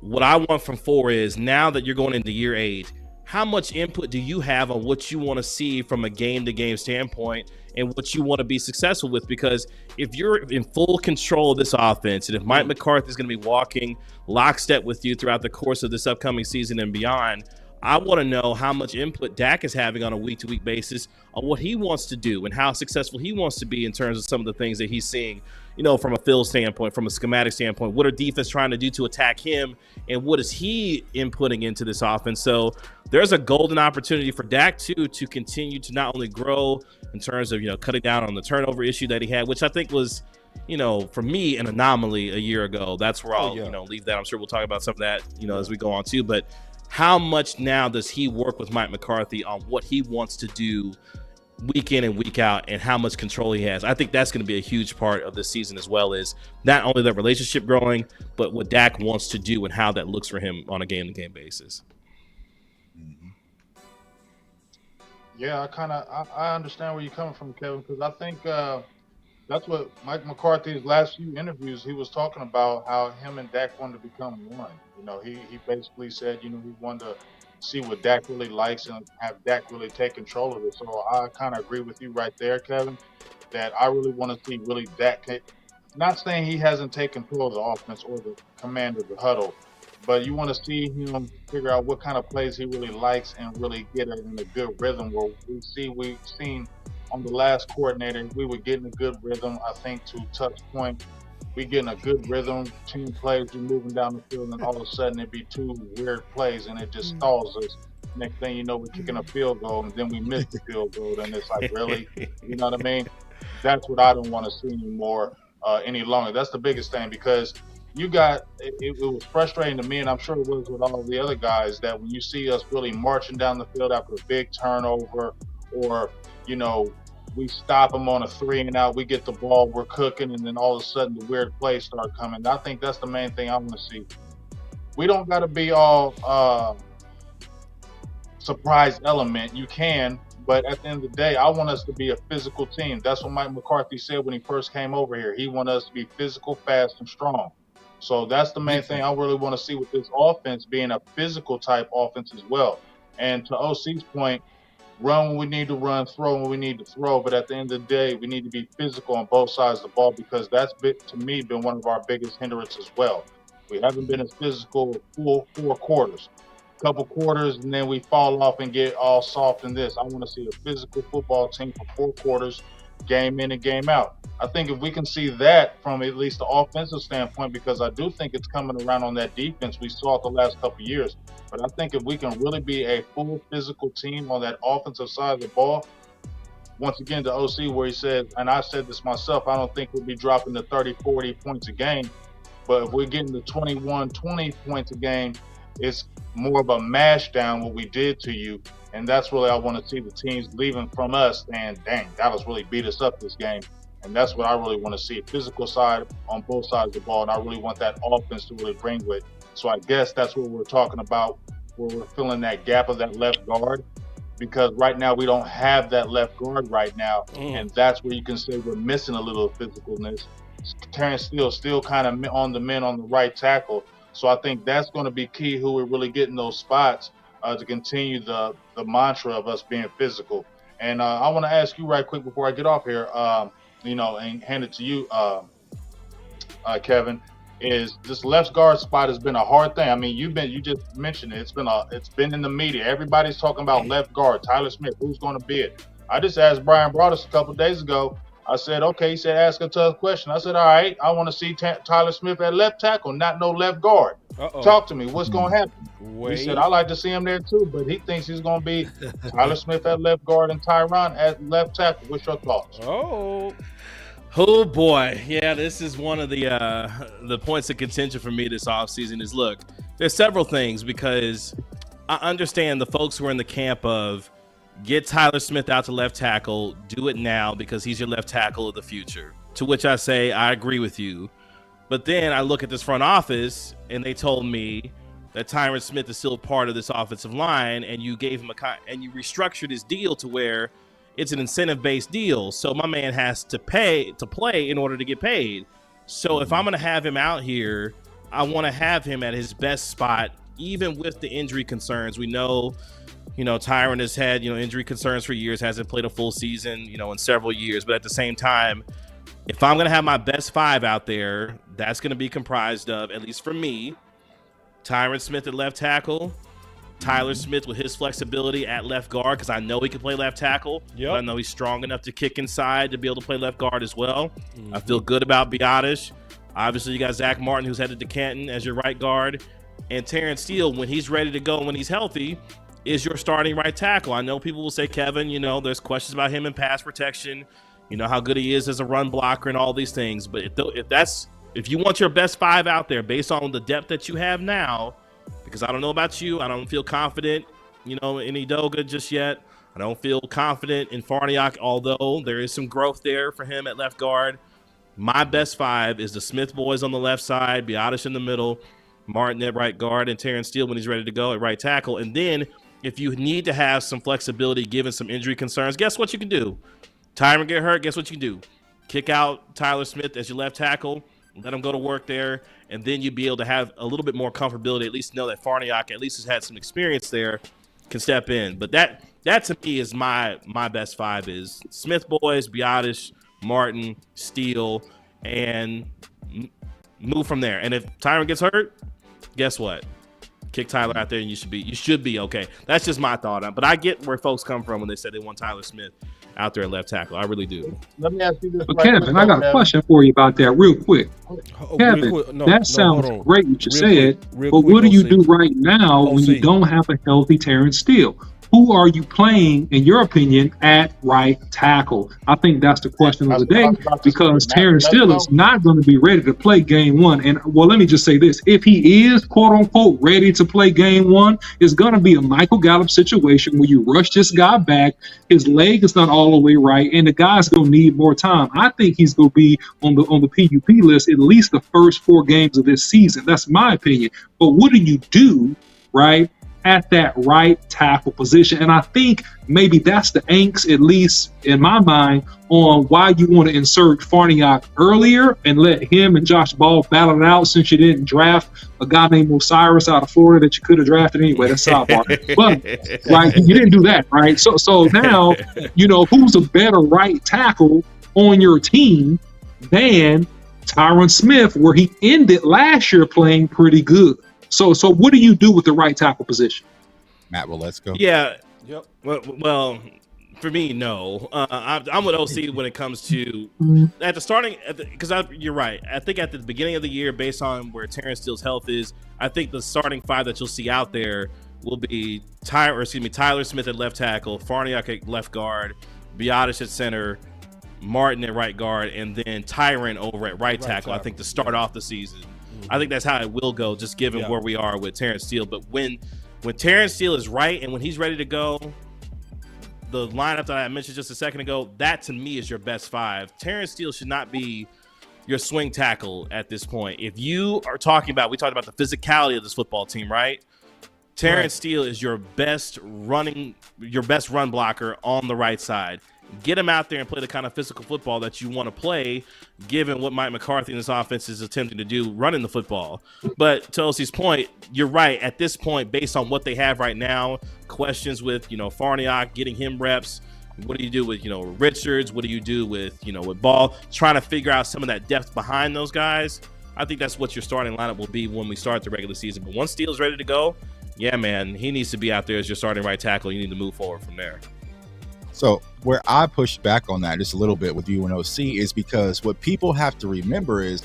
What I want from 4 is, now that you're going into year 8, how much input do you have on what you want to see from a game-to-game standpoint and what you want to be successful with? Because if you're in full control of this offense, and if Mike McCarthy is going to be walking lockstep with you throughout the course of this upcoming season and beyond, I want to know how much input Dak is having on a week-to-week basis on what he wants to do and how successful he wants to be in terms of some of the things that he's seeing, from a field standpoint, from a schematic standpoint. What are defense trying to do to attack him, and what is he inputting into this offense? So there's a golden opportunity for Dak, too, to continue to not only grow in terms of, cutting down on the turnover issue that he had, which I think was, for me, an anomaly a year ago. That's where I'll, leave that. I'm sure we'll talk about some of that, as we go on, too. But how much now does he work with Mike McCarthy on what he wants to do week in and week out, and how much control he has? I think that's going to be a huge part of this season, as well as not only the relationship growing, but what Dak wants to do and how that looks for him on a game-to-game basis. Yeah, I understand where you're coming from, Kevin, because I think the That's what Mike McCarthy's last few interviews, he was talking about how him and Dak wanted to become one. He basically said, he wanted to see what Dak really likes and have Dak really take control of it. So I kind of agree with you right there, Kevin, that I really want to see really Dak. Not saying he hasn't taken control of the offense or the command of the huddle, but you want to see him figure out what kind of plays he really likes and really get it in a good rhythm where we've seen on the last coordinator, we were getting a good rhythm. I think to touch point, we getting a good rhythm. Team plays, we're moving down the field, and all of a sudden it'd be two weird plays, and it just stalls us. Next thing you know, we're kicking a field goal, and then we miss the field goal, and it's like, really? You know what I mean? That's what I don't want to see anymore any longer. That's the biggest thing because it was frustrating to me, and I'm sure it was with all of the other guys, that when you see us really marching down the field after a big turnover or, we stop them on a 3-and-out, we get the ball, we're cooking, and then all of a sudden the weird plays start coming. I think that's the main thing I want to see. We don't got to be all surprise element. You can, but at the end of the day, I want us to be a physical team. That's what Mike McCarthy said when he first came over here. He wanted us to be physical, fast, and strong. So that's the main thing I really want to see with this offense, being a physical type offense as well. And to OC's point, run when we need to run, throw when we need to throw. But at the end of the day, we need to be physical on both sides of the ball because that's, to me, been one of our biggest hindrances as well. We haven't been as physical full 4 quarters. Couple quarters, and then we fall off and get all soft in this. I want to see a physical football team for 4 quarters, game in and game out. I think if we can see that from at least the offensive standpoint, because I do think it's coming around on that defense we saw it the last couple of years. But I think if we can really be a full physical team on that offensive side of the ball, once again, to OC where he said, and I said this myself, I don't think we'll be dropping to 30, 40 points a game. But if we're getting to 21, 20 points a game, it's more of a mash down what we did to you. And that's really I want to see the teams leaving from us and dang, Dallas really beat us up this game. And that's what I really want to see, physical side on both sides of the ball. And I really want that offense to really bring with. So I guess that's what we're talking about, where we're filling that gap of that left guard. Because right now we don't have that left guard right now. And that's where you can say we're missing a little physicalness. Terrence Steele still kind of on the men on the right tackle. So I think that's going to be key, who we're really getting those spots to continue the mantra of us being physical. And I want to ask you right quick before I get off here, and hand it to you, Kevin, is this left guard spot has been a hard thing. I mean, you just mentioned it. It's been in the media. Everybody's talking about left guard, Tyler Smith, who's going to be it. I just asked Brian Broaddus a couple of days ago. I said, okay. He said, ask a tough question. I said, all right, I want to see Tyler Smith at left tackle, not no left guard. Talk to me. What's going to happen? He said, I like to see him there too, but he thinks he's going to be Tyler Smith at left guard and Tyron at left tackle. What's your thoughts? Oh boy. Yeah, this is one of the points of contention for me this offseason is, look, there's several things, because I understand the folks who are in the camp of get Tyler Smith out to left tackle, do it now because he's your left tackle of the future. To which I say, I agree with you. But then I look at this front office and they told me that Tyron Smith is still part of this offensive line, and you gave him and you restructured his deal to where it's an incentive-based deal. So my man has to play in order to get paid. So if I'm going to have him out here, I want to have him at his best spot, even with the injury concerns. We know, Tyron has had, injury concerns for years, hasn't played a full season, in several years. But at the same time, if I'm going to have my best 5 out there, that's going to be comprised of, at least for me, Tyron Smith at left tackle, Tyler Smith with his flexibility at left guard, because I know he can play left tackle. But I know he's strong enough to kick inside to be able to play left guard as well. I feel good about Biotish. Obviously, you got Zach Martin, who's headed to Canton, as your right guard. And Terrence Steele, when he's ready to go, when he's healthy, is your starting right tackle. I know people will say, Kevin, there's questions about him in pass protection, how good he is as a run blocker and all these things. But if you want your best 5 out there based on the depth that you have now, because I don't know about you, I don't feel confident, in Edoga just yet. I don't feel confident in Farniok, although there is some growth there for him at left guard. My best 5 is the Smith boys on the left side, Biotish in the middle, Martin at right guard, and Terrence Steele when he's ready to go at right tackle. And then if you need to have some flexibility given some injury concerns, guess what you can do? Tyron get hurt, guess what you can do? kick out Tyler Smith as your left tackle, let him go to work there, and then you'd be able to have a little bit more comfortability, at least know that Farniok at least has had some experience there, can step in. But that to me is my best five is Smith boys, Biotish, Martin, Steele, and move from there. And if Tyron gets hurt, guess what? Kick Tyler out there and you should be okay. That's just my thought. But I get where folks come from when they say they want Tyler Smith out there at left tackle. I really do. Let me ask you this. But Kevin, I got a question for you about that real quick. Kevin, that sounds great what you said, but what do you do right now when you don't have a healthy Terrence Steele? Who are you playing, in your opinion, at right tackle? I think that's the question of the day, because Terrence Steele is not going to be ready to play game one. And, well, let me just say this. If he is, quote-unquote, ready to play game one, it's going to be a Michael Gallup situation where you rush this guy back, his leg is not all the way right, and the guy's going to need more time. I think he's going to be on the PUP list at least the first 4 games of this season. That's my opinion. But what do you do, right, at that right tackle position? And I think maybe that's the angst, at least in my mind, on why you want to insert Farniok earlier and let him and Josh Ball battle it out, since you didn't draft a guy named Osiris out of Florida that you could have drafted anyway. That's sidebar. But right, you didn't do that, right? So now, who's a better right tackle on your team than Tyron Smith, where he ended last year playing pretty good? So what do you do with the right tackle position? Matt, well, let's go. Yeah. Yep. Well, for me, no. I'm with OC when it comes to at the starting, because you're right. I think at the beginning of the year, based on where Terrence Steele's health is, I think the starting 5 that you'll see out there will be Tyler Smith at left tackle, Farniok at left guard, Biotish at center, Martin at right guard, and then Tyron over at right tackle. I think to start off the season. I think that's how it will go, just given where we are with Terrence Steele. But when Terrence Steele is right and when he's ready to go, the lineup that I mentioned just a second ago, that to me is your best 5. Terrence Steele should not be your swing tackle at this point. If you are talking about, we talked about the physicality of this football team, right? Terrence Steele is your best run blocker on the right side. Get him out there and play the kind of physical football that you want to play, given what Mike McCarthy and his offense is attempting to do running the football. But to OC's point, you're right. At this point, based on what they have right now, questions with, Farniok, getting him reps. What do you do with, Richards? What do you do with, with Ball? Trying to figure out some of that depth behind those guys. I think that's what your starting lineup will be when we start the regular season. But once Steele's ready to go, yeah, man, he needs to be out there as your starting right tackle. You need to move forward from there. So where I push back on that just a little bit with you and OC is because what people have to remember is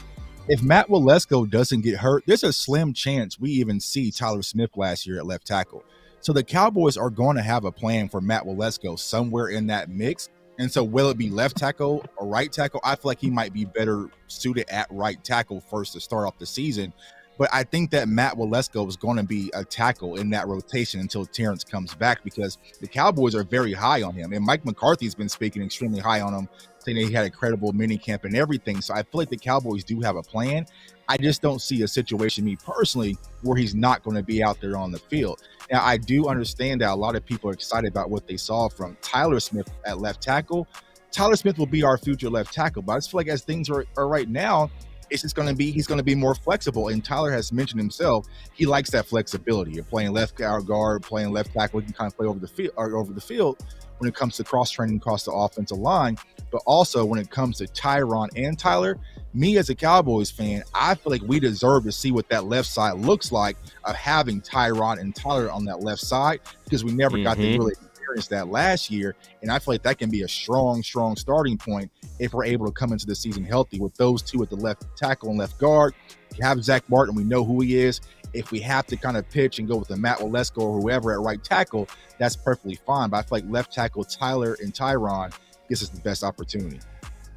if Matt Waletzko doesn't get hurt, there's a slim chance we even see Tyler Smith last year at left tackle. So the Cowboys are going to have a plan for Matt Waletzko somewhere in that mix. And so will it be left tackle or right tackle? I feel like he might be better suited at right tackle first to start off the season. But I think that Matt Waletzko is going to be a tackle in that rotation until Terrence comes back, because the Cowboys are very high on him. And Mike McCarthy has been speaking extremely high on him, saying that he had a credible mini camp and everything. So I feel like the Cowboys do have a plan. I just don't see a situation, me personally, where he's not going to be out there on the field. Now, I do understand that a lot of people are excited about what they saw from Tyler Smith at left tackle. Tyler Smith will be our future left tackle, but I just feel like as things are right now, it's just going to be, he's going to be more flexible. And Tyler has mentioned himself, he likes that flexibility. You're playing left guard, playing left tackle, you can kind of play over the field when it comes to cross training across the offensive line. But also when it comes to Tyron and Tyler, me as a Cowboys fan, I feel like we deserve to see what that left side looks like of having Tyron and Tyler on that left side, because we never got to really experience that last year. And I feel like that can be a strong starting point if we're able to come into the season healthy with those two at the left tackle and left guard. You have Zach Martin, we know who he is. If we have to kind of pitch and go with the Matt Waletzko or whoever at right tackle, that's perfectly fine. But I feel like left tackle Tyler and Tyron gives us the best opportunity.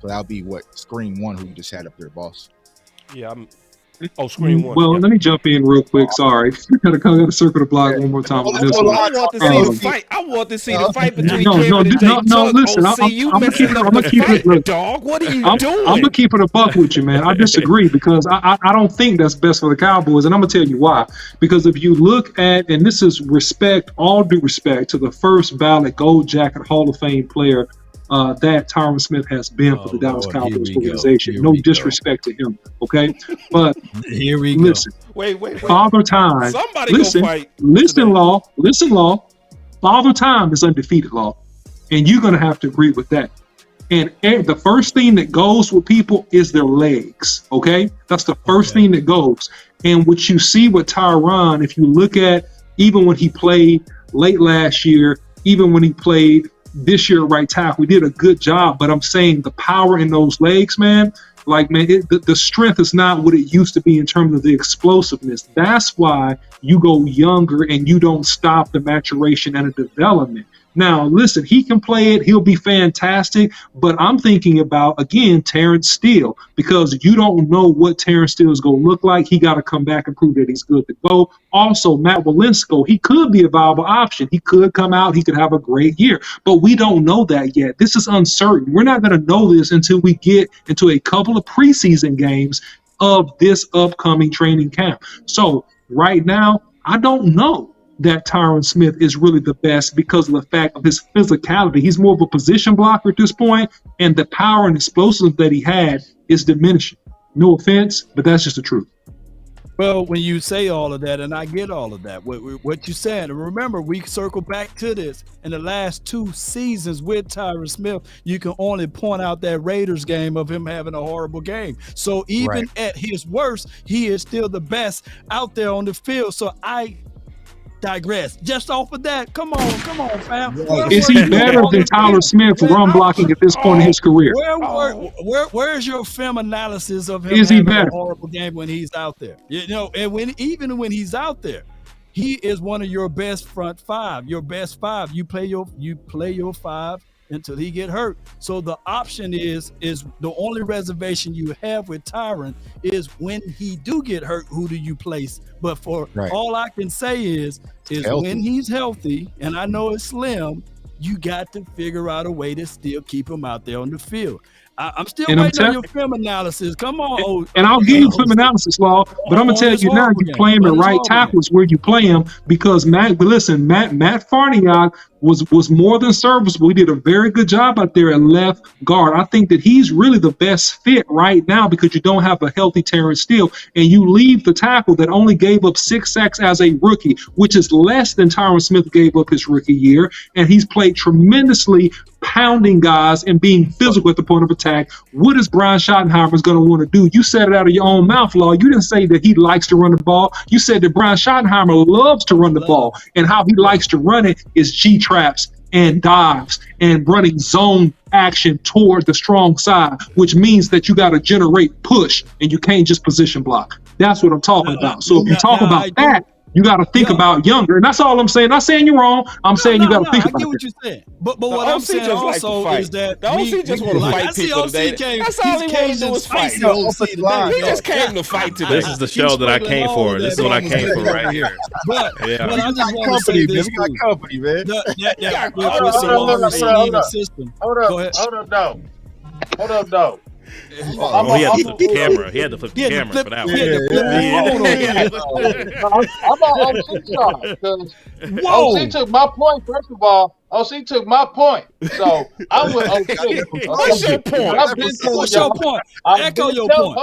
So that'll be what screen one who you just had up there, boss. Yeah, screen one. Well, let me jump in real quick. Sorry, I gotta circle the block one more time on this one. I want to see the fight. I want to see the fight between no. Listen, I'm gonna keep it. Look, dog, what are you doing? I'm gonna keep it a buck with you, man. I disagree because I don't think that's best for the Cowboys, and I'm gonna tell you why. Because if you look at, and this is all due respect to the first ballot Gold Jacket Hall of Fame player that Tyron Smith has been for the Dallas Cowboys organization. No disrespect to him, okay? But here we listen. go. Wait. Father Time. Somebody listen, gonna fight. Listen, Law. Father Time is undefeated, Law. And you're going to have to agree with that. And the first thing that goes with people is their legs, okay? That's the first thing that goes. And what you see with Tyron, if you look at even when he played late last year, even when he played this year at right tackle, we did a good job. But I'm saying the power in those legs, man, like, man, the strength is not what it used to be in terms of the explosiveness. That's why you go younger and you don't stop the maturation and the development. Now, listen, he can play it. He'll be fantastic. But I'm thinking about, again, Terrence Steele, because you don't know what Terrence Steele is going to look like. He got to come back and prove that he's good to go. Also, Matt Walensko, he could be a viable option. He could come out. He could have a great year. But we don't know that yet. This is uncertain. We're not going to know this until we get into a couple of preseason games of this upcoming training camp. So right now, I don't know that Tyron Smith is really the best because of the fact of his physicality. He's more of a position blocker at this point, and the power and explosiveness that he had is diminishing. No offense, but that's just the truth. Well, when you say all of that, and I get all of that, what you're saying, and remember, we circle back to this. In the last 2 seasons with Tyron Smith, you can only point out that Raiders game of him having a horrible game. So even at his worst, he is still the best out there on the field. So I digress. Just off of that, come on, fam. Is he better than Tyler Smith run blocking at this point in his career? Where's your film analysis of him is he having better? a horrible game when he's out there? You know, and even when he's out there, he is one of your best front five, your best five. You play your five until he get hurt. So the option is the only reservation you have with Tyron is when he do get hurt, who do you place? But for all I can say is when he's healthy, and I know it's slim, you got to figure out a way to still keep him out there on the field. I'm still waiting on your film analysis. Come on. And I'll give you film analysis, Law, but I'm going to tell you now, you play him at right tackle is where you play him because Matt Farniok was more than serviceable. He did a very good job out there at left guard. I think that he's really the best fit right now because you don't have a healthy Terrence Steele, and you leave the tackle that only gave up 6 sacks as a rookie, which is less than Tyron Smith gave up his rookie year, and he's played tremendously pounding guys and being physical at the point of attack. What is Brian Schottenheimer going to want to do? You said it out of your own mouth, Law. You didn't say that he likes to run the ball. You said that Brian Schottenheimer loves to run the ball, and how he likes to run it is G-traps and dives and running zone action toward the strong side, which means that you got to generate push and you can't just position block. That's what I'm talking about. So if you talk about that, you got to think about younger, and that's all I'm saying. Not saying you're wrong. I'm saying you got to think about it. I get what you're saying, but what I'm saying also is that the OC just want to fight people today. That's all he wants to do is fight. He just came to fight today. This is the show that I came for. This is what I came for right here. But I just want to say this. We got company, man. Hold up, though. He had to flip the camera. He had to flip the camera for that I'm on OC side because OC took my point. First of all, OC took my point, so I'm with OC. What's your point? What's your point? Echo your point.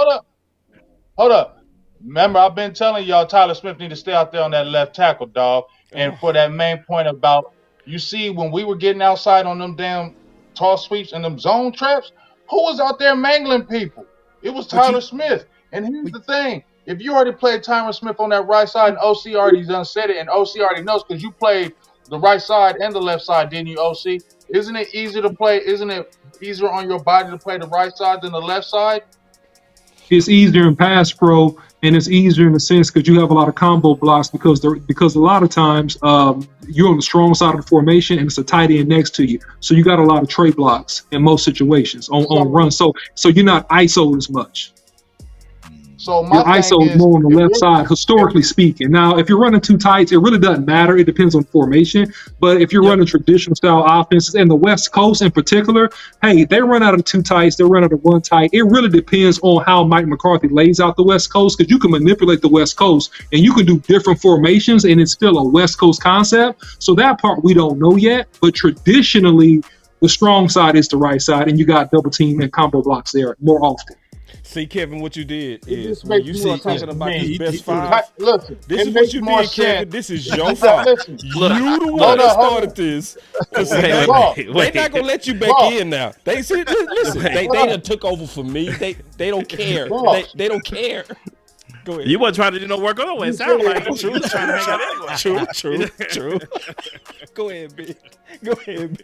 Hold up. Remember, I've been telling y'all Tyler Smith need to stay out there on that left tackle, dog. And for that main point about, you see, when we were getting outside on them damn toss sweeps and them zone traps, who was out there mangling people? It was Tyler Smith. And here's the thing. If you already played Tyler Smith on that right side and OC already done said it and OC already knows because you played the right side and the left side, didn't you, OC? Isn't it easier to play? Isn't it easier on your body to play the right side than the left side? It's easier in pass pro, and it's easier in the sense because you have a lot of combo blocks because a lot of times you're on the strong side of the formation and it's a tight end next to you. So you got a lot of trade blocks in most situations on run. So you're not ISO'd as much. So my ISO is more on the left side, historically speaking. Now, if you're running two tights, it really doesn't matter. It depends on formation. But if you're running traditional style offenses, and the West Coast in particular, hey, they run out of two tights, they run out of one tight. It really depends on how Mike McCarthy lays out the West Coast, because you can manipulate the West Coast and you can do different formations, and it's still a West Coast concept. So that part we don't know yet. But traditionally, the strong side is the right side, and you got double team and combo blocks there more often. See, Kevin, what you did is It when you makes see more sense talking to about me. his best five. Listen, This it is what makes you more did, Kevin. sense. This is your fault. Listen, You the one hold that on. started this. They're not gonna let you back in now. They see, listen, they done took over for me. They don't care. They don't care. Go ahead. You wasn't trying to do no work anyway. It sounded like you was trying to hang out anyway. True. Go ahead, Big. Go ahead,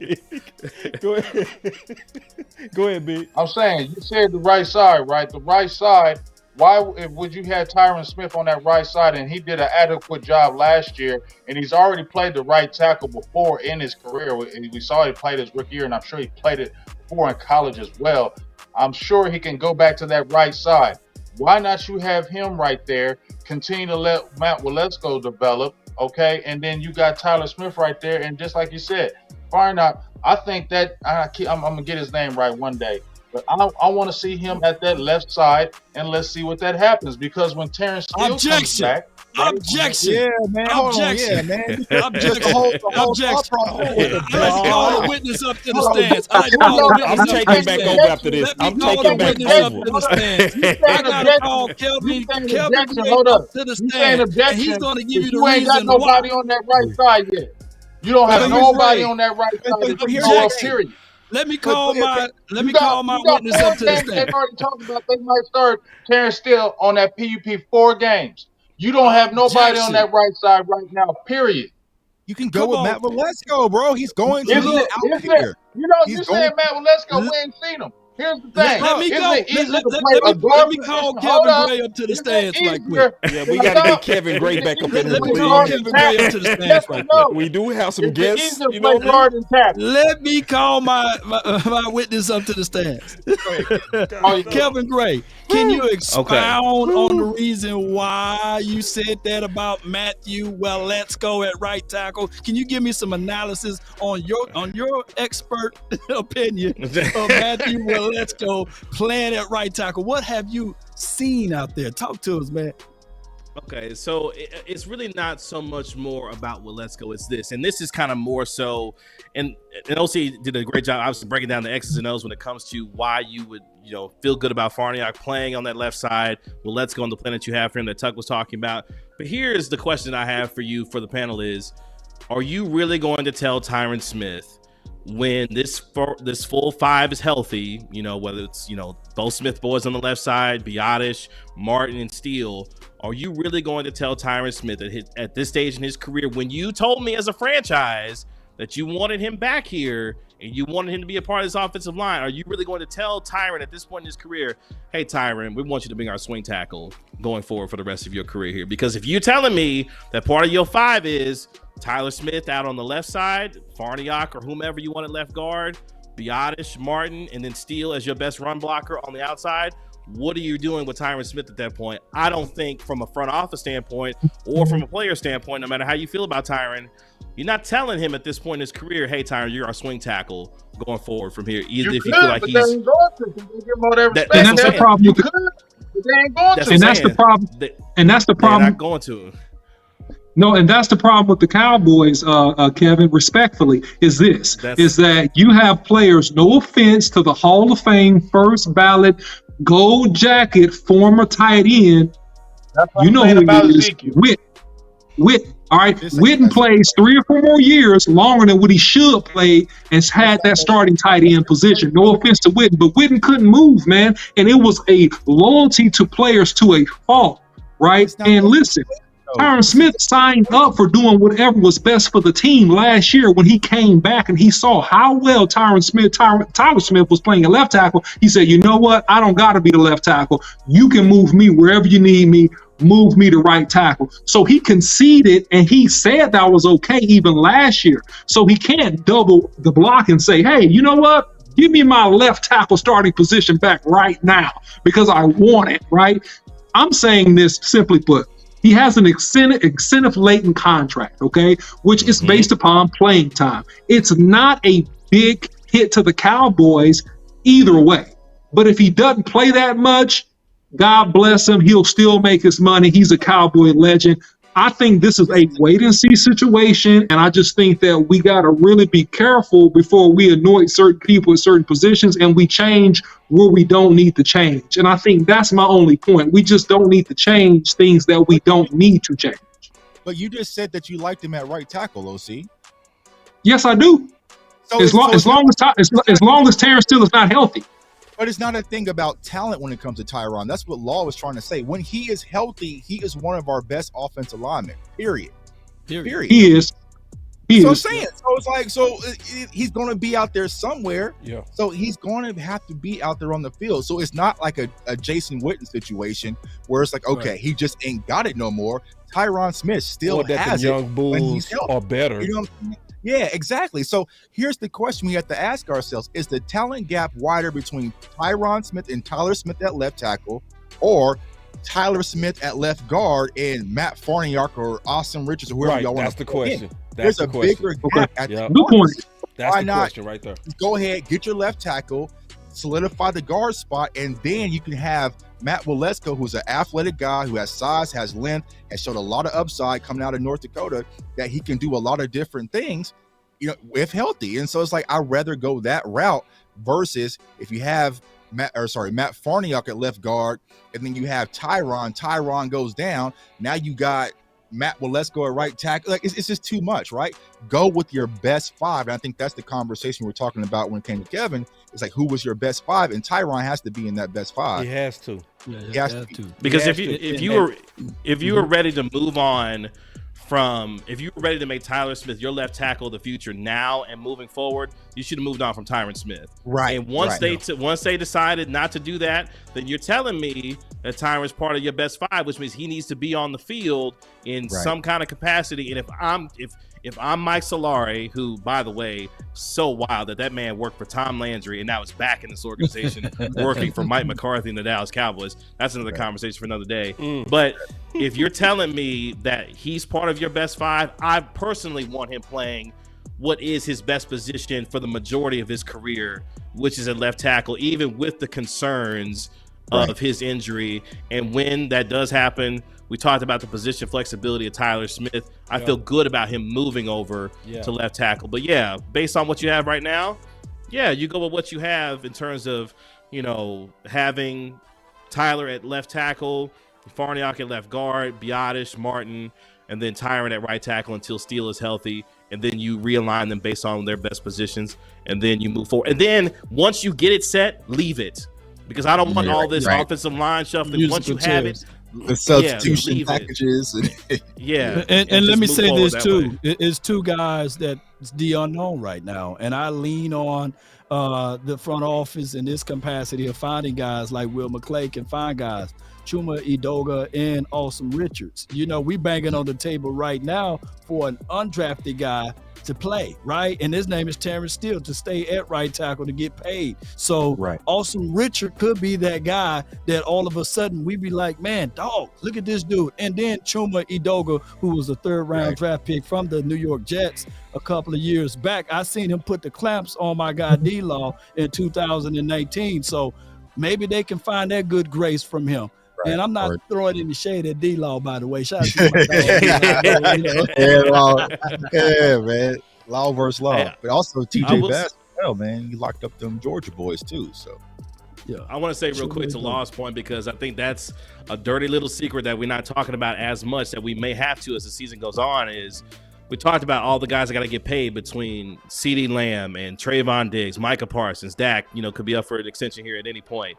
Big. I'm saying, you said the right side, right? The right side. Why would you have Tyron Smith on that right side? And he did an adequate job last year, and he's already played the right tackle before in his career. We saw he played his rookie year, and I'm sure he played it before in college as well. I'm sure he can go back to that right side. Why not you have him right there, continue to let Matt Waletzko develop, okay? And then you got Tyler Smith right there, and just like you said, fine out. I think that I'm going to get his name right one day. But I want to see him at that left side, and let's see what that happens. Because when Terrence Steele comes back, Objection! Yeah, man. Objection! Yeah, man. Objection! Objection! Let's call the witness up to the stands. I'm taking back over after this. I'm taking back over. To the stands. I gotta call Kelvin hold up to the stands, and he's going to give you the you ain't got reason nobody why. on that right side yet. You don't have nobody on that right side. That you know of, period. Let me call my witness up to the stand. They've already talked about they might start Terrence Steele on that PUP 4 games. You don't have nobody on that right side right now, period. You can go with Matt Waletzko, bro. He's going to be out here. You know, you saying Matt Waletzko, we ain't seen him. Here's the thing. Let me go. Let me call Kevin Gray up to the stands right quick. Yeah, we got to get Kevin Gray back up in the Let me call Kevin Gray up to the stands right quick. We do have some guests. You know, let me call my witness up to the stands. Kevin Gray, can you expound on the reason why you said that about Matthew Waletzko at right tackle? Can you give me some analysis on your expert opinion of Matthew Waletzko playing at right tackle? What have you seen out there? Talk to us, man. Okay, so it's really not so much more about Waletzko. It's this, and this is kind of more so. And OC did a great job, obviously breaking down the X's and O's when it comes to why you would, feel good about Farniok playing on that left side. Waletzko on the plan that you have for him that Tuck was talking about. But here's the question I have for you, for the panel is: are you really going to tell Tyron Smith, when this full five is healthy, whether it's, both Smith boys on the left side, Biotish, Martin, and Steele, are you really going to tell Tyron Smith at this stage in his career, when you told me as a franchise that you wanted him back here and you wanted him to be a part of this offensive line, are you really going to tell Tyron at this point in his career, hey, Tyron, we want you to be our swing tackle going forward for the rest of your career here? Because if you're telling me that part of your five is Tyler Smith out on the left side, Farniok or whomever you want at left guard, Biotish, Martin, and then Steele as your best run blocker on the outside, what are you doing with Tyron Smith at that point? I don't think from a front office standpoint or from a player standpoint, no matter how you feel about Tyron, you're not telling him at this point in his career, hey, Tyron, you're our swing tackle going forward from here. Either if you feel like he's... And that's the problem. And that's the problem. And that's the problem. They're not going to him. No, and that's the problem with the Cowboys, Kevin, respectfully, is that you have players, no offense to the Hall of Fame, first ballot, gold jacket, former tight end. You know who he is. Witten. All right. Witten plays 3 or 4 more years longer than what he should play and had that starting tight end position. No offense to Witten, but Witten couldn't move, man. And it was a loyalty to players to a fault, right? And listen, Tyron Smith signed up for doing whatever was best for the team last year. When he came back and he saw how well Tyler Smith was playing at left tackle, he said, you know what? I don't got to be the left tackle. You can move me wherever you need me. Move me to right tackle. So he conceded, and he said that was okay even last year. So he can't double the block and say, hey, you know what? Give me my left tackle starting position back right now because I want it, right? I'm saying this simply put. He has an incentive laden contract, okay, which is based upon playing time. It's not a big hit to the Cowboys either way. But if he doesn't play that much, God bless him, he'll still make his money. He's a Cowboy legend. I think this is a wait-and-see situation, and I just think that we got to really be careful before we anoint certain people in certain positions, and we change where we don't need to change. And I think that's my only point. We just don't need to change things that we don't need to change. But you just said that you liked him at right tackle, OC. Yes, I do. So as long as Terrence Steele is not healthy. But it's not a thing about talent when it comes to Tyron. That's what Law was trying to say. When he is healthy, he is one of our best offensive linemen. Period. He is. I'm saying. So it's like, he's going to be out there somewhere. Yeah. So he's going to have to be out there on the field. So it's not like a Jason Witten situation where it's like, okay, he just ain't got it no more. Tyron Smith still has the young it Bulls when he's healthy. are better. You know what I'm saying? Yeah, exactly. So here's the question we have to ask ourselves. Is the talent gap wider between Tyron Smith and Tyler Smith at left tackle, or Tyler Smith at left guard and Matt Farniok or Austin Richards or whoever y'all want to That's the question. There's a bigger gap at the Good point. That's the question right there. Go ahead, get your left tackle, solidify the guard spot, and then you can have Matt Waletzko, who's an athletic guy who has size, has length, has showed a lot of upside coming out of North Dakota, that he can do a lot of different things, if healthy. And so it's like, I'd rather go that route versus if you have Matt Farniok at left guard, and then you have Tyron goes down. Now you got Matt Waletzko at right tackle. Like, it's just too much, right? Go with your best five. And I think that's the conversation we're talking about when it came to Kevin. It's like, who was your best five? And Tyron has to be in that best five. He has to. Yeah, he has to. Because if you were ready to move on if you were ready to make Tyler Smith your left tackle of the future now and moving forward, you should have moved on from Tyron Smith. Right. And once they decided not to do that, then you're telling me that Tyron's part of your best five, which means he needs to be on the field in some kind of capacity. And if I'm Mike Solari, who, by the way, so wild that man worked for Tom Landry and now is back in this organization working for Mike McCarthy and the Dallas Cowboys. That's another conversation for another day. But if you're telling me that he's part of your best five, I personally want him playing what is his best position for the majority of his career, which is at left tackle, even with the concerns of his injury. And when that does happen, we talked about the position flexibility of Tyler Smith. I feel good about him moving over to left tackle. But yeah, based on what you have right now, you go with what you have in terms of, having Tyler at left tackle, Farniok at left guard, Biotish, Martin, and then Tyron at right tackle until Steele is healthy. And then you realign them based on their best positions. And then you move forward. And then once you get it set, leave it. Because I don't want all this offensive line shuffling. Once you have it, the substitution packages. And let me say this too. It's two guys that's the unknown right now. And I lean on the front office in this capacity of finding guys like Will McClay can find guys. Chuma Edoga and Austin Richards. We banging on the table right now for an undrafted guy to play, right? And his name is Terrence Steele, to stay at right tackle to get paid. So Austin Richard could be that guy that all of a sudden we be like, man, dog, look at this dude. And then Chuma Edoga, who was a third-round draft pick from the New York Jets a couple of years back. I seen him put the clamps on my guy D-Law in 2019. So maybe they can find that good grace from him. And I'm not throwing any shade at D-Law, by the way. Shout out to my dog. Man. Law versus law. But also TJ Bass, man. He locked up them Georgia boys, too. So, I want to say real quick to Law's point, because I think that's a dirty little secret that we're not talking about as much that we may have to as the season goes on, is we talked about all the guys that got to get paid between CeeDee Lamb and Trayvon Diggs, Micah Parsons, Dak, could be up for an extension here at any point.